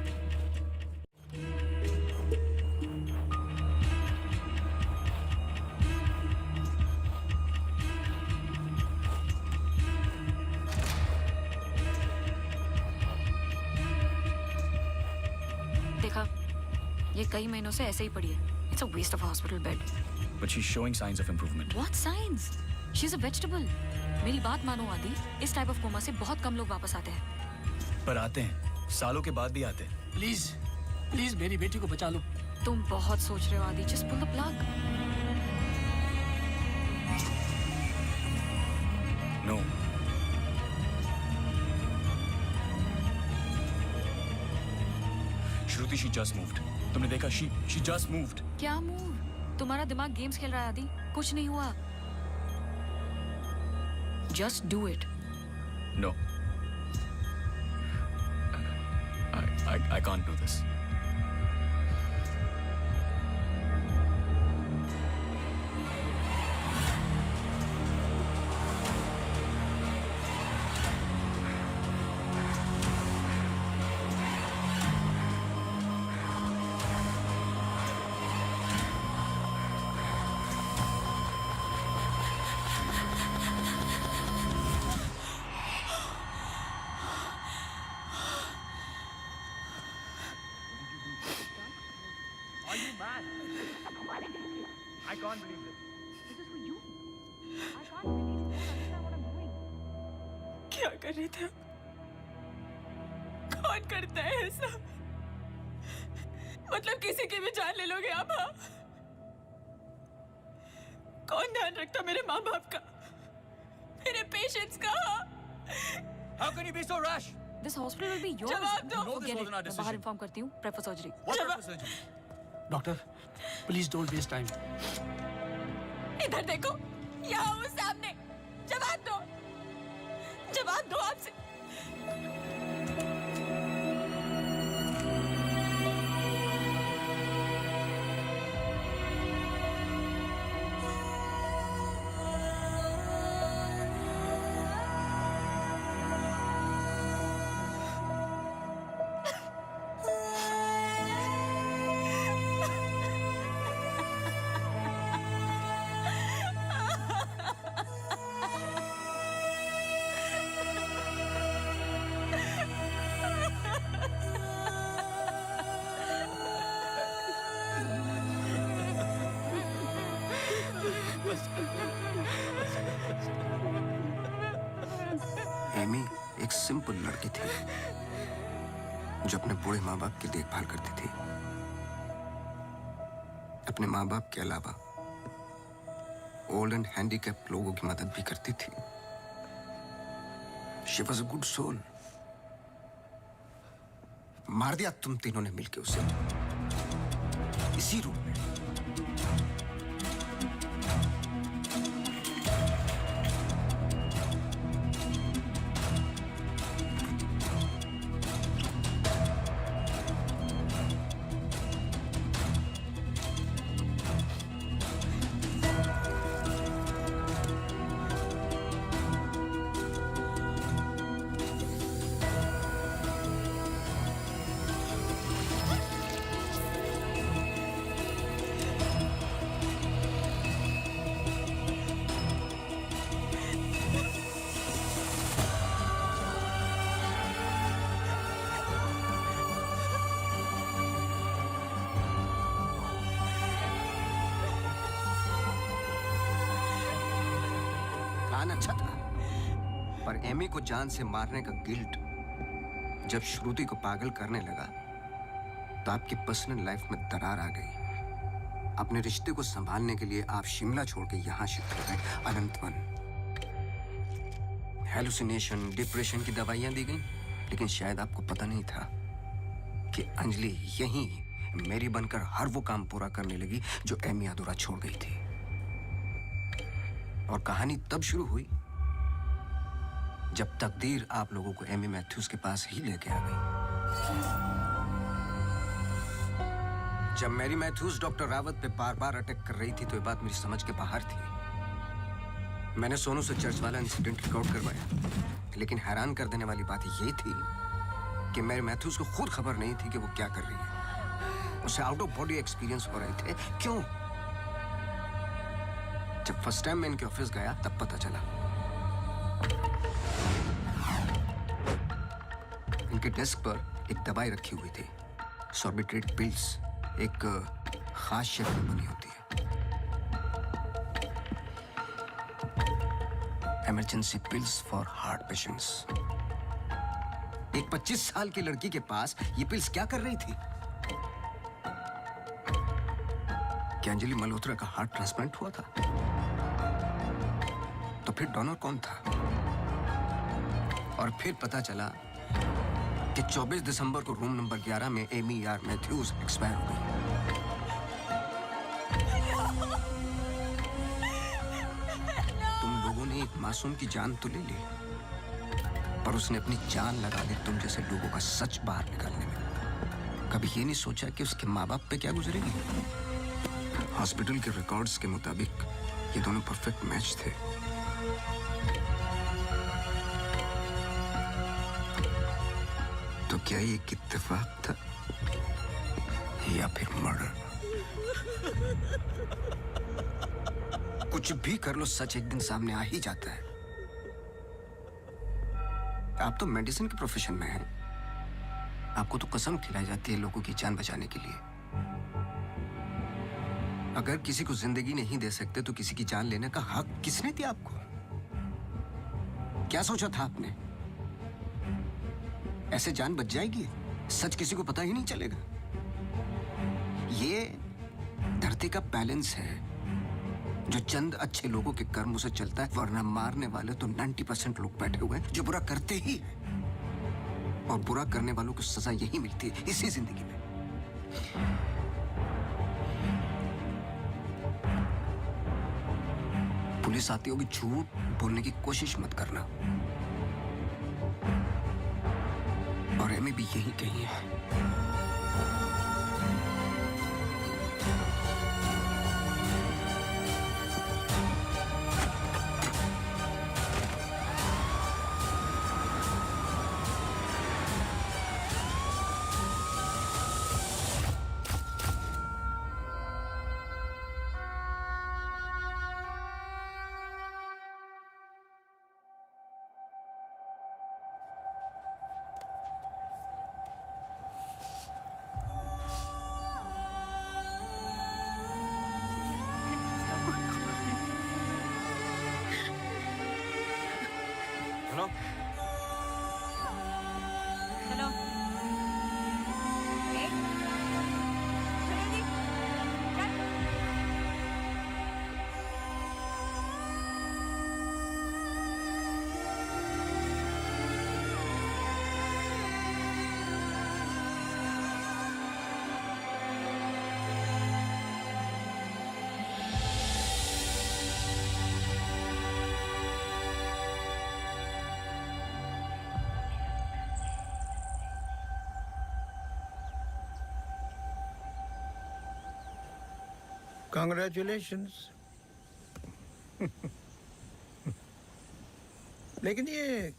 देखा, ये कई महीनों से ऐसे ही पड़ी है। It's a waste of a hospital bed. But she's showing signs of improvement. What signs? She's a vegetable. मेरी बात मानो आदि, इस टाइप ऑफ कोमा से बहुत कम लोग वापस आते हैं। पर आते हैं, सालों के बाद भी आते हैं। प्लीज प्लीज मेरी बेटी को बचा लो। तुम बहुत सोच रहे हो आदि, just pull the plug. No. Shruti, she just moved. तुमने देखा? She just moved. क्या मूव? तुम्हारा दिमाग गेम्स खेल रहा है आदि। कुछ नहीं हुआ। Just do it. No. I can't do this. Are you mad? I can't believe this. This is for you. I can't believe you don't understand what I'm doing. क्या कर रहे थे? कौन करता है ऐसा? मतलब किसी की भी जान ले लोगे आप? हाँ? कौन ध्यान रखता मेरे माँ बाप का, मेरे पेशेंट्स का? How can you be so rash? This hospital will be yours. जवाब दो। No, this wasn't our मैं decision. बाहर इन्फॉर्म करती हूँ। Prep for surgery. What type of surgery? Doctor please don't waste time. इधर देखो, यहाँ वो सामने। जवाब दो, जवाब दो आपसे। एमी एक सिंपल लड़की थी जो अपने बूढ़े माँ बाप की देखभाल करती थी। अपने माँ बाप के अलावा ओल्ड एंड हैंडीकैप लोगों की मदद भी करती थी। She was a good soul. मार दिया तुम तीनों ने मिलकर उसे इसी रूम में। अच्छा था। पर एमी को जान से मारने का गिल्ट जब श्रुति को पागल करने लगा तो आपकी पर्सनल लाइफ में दरार आ गई। अपने रिश्ते को संभालने के लिए आप शिमला छोड़ के यहां शिफ्ट हो गए, अनंतवन। हेलुसिनेशन, डिप्रेशन की दवाइयां दी गई, लेकिन शायद आपको पता नहीं था कि अंजलि यहीं मेरी बनकर हर वो काम पूरा करने लगी जो एमी अधूरा छोड़ गई थी। और कहानी तब शुरू हुई जब तकदीर आप लोगों को एमी मैथ्यूज के पास ही लेके आ गई। जब मैरी मैथ्यूज डॉक्टर रावत पे बार बार अटैक कर रही थी तो ये बात मेरी समझ के बाहर थी। मैंने सोनू से चर्च वाला इंसिडेंट रिकॉर्ड करवाया, लेकिन हैरान कर देने वाली बात ये थी कि मैरी मैथ्यूज को खुद खबर नहीं थी कि वो क्या कर रही है। उसे आउट ऑफ बॉडी एक्सपीरियंस हो रहे थे। क्यों? जब फर्स्ट टाइम मैं इनके ऑफिस गया तब पता चला। इनके डेस्क पर एक दवाई रखी हुई थी, सॉर्बिट्रेट पिल्स, एक खास शेप में बनी होती है। Emergency pills for heart patients. एक 25 साल की लड़की के पास ये पिल्स क्या कर रही थी? क्या अंजलि मल्होत्रा का हार्ट ट्रांसप्लांट हुआ था? तो फिर डोनर कौन था? और फिर पता चला कि 24 दिसंबर को रूम नंबर 11 में एमी आर मैथ्यूज एक्सपायर हो गई। तुम लोगों ने एक मासूम की जान तो ले ली, पर उसने अपनी जान लगा दी तुम जैसे लोगों का सच बाहर निकालने में। कभी ये नहीं सोचा कि उसके माँ बाप पे क्या गुजरेगी? हॉस्पिटल के रिकॉर्ड्स के मुताबिक ये दोनों परफेक्ट मैच थे। तो क्या ये एक इत्तेफाक था या फिर मर्डर? कुछ भी कर लो, सच एक दिन सामने आ ही जाता है। आप तो मेडिसिन के प्रोफेशन में हैं। आपको तो कसम खिलाई जाती है लोगों की जान बचाने के लिए। अगर किसी को जिंदगी नहीं दे सकते तो किसी की जान लेने का हक किसने दिया आपको? क्या सोचा था आपने? ऐसे जान बच जाएगी? सच किसी को पता ही नहीं चलेगा। ये धरती का बैलेंस है जो चंद अच्छे लोगों के कर्मों से चलता है, वरना मारने वाले तो 90% लोग बैठे हुए हैं जो बुरा करते ही हैं। और बुरा करने वालों को सजा यही मिलती है इसी जिंदगी में। पुलिस आती होगी, झूठ बोलने की कोशिश मत करना। और एमी भी यही कही है। Congratulations. लेकिन ये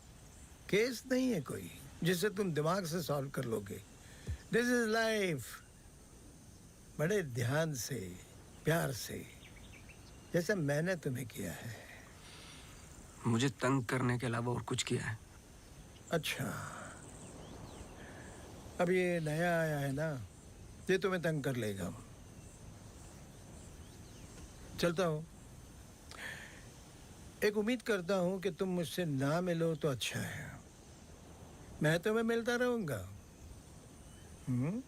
केस नहीं है कोई जिसे तुम दिमाग से सॉल्व कर लोगे। This is life. बड़े ध्यान से, प्यार से, जैसे मैंने तुम्हें किया है। मुझे तंग करने के अलावा और कुछ किया है? अच्छा, अब ये नया आया है ना, ये तुम्हें तंग कर लेगा। चलता हूँ। एक उम्मीद करता हूं कि तुम मुझसे ना मिलो तो अच्छा है। मैं तुम्हें मिलता रहूंगा। हम्म?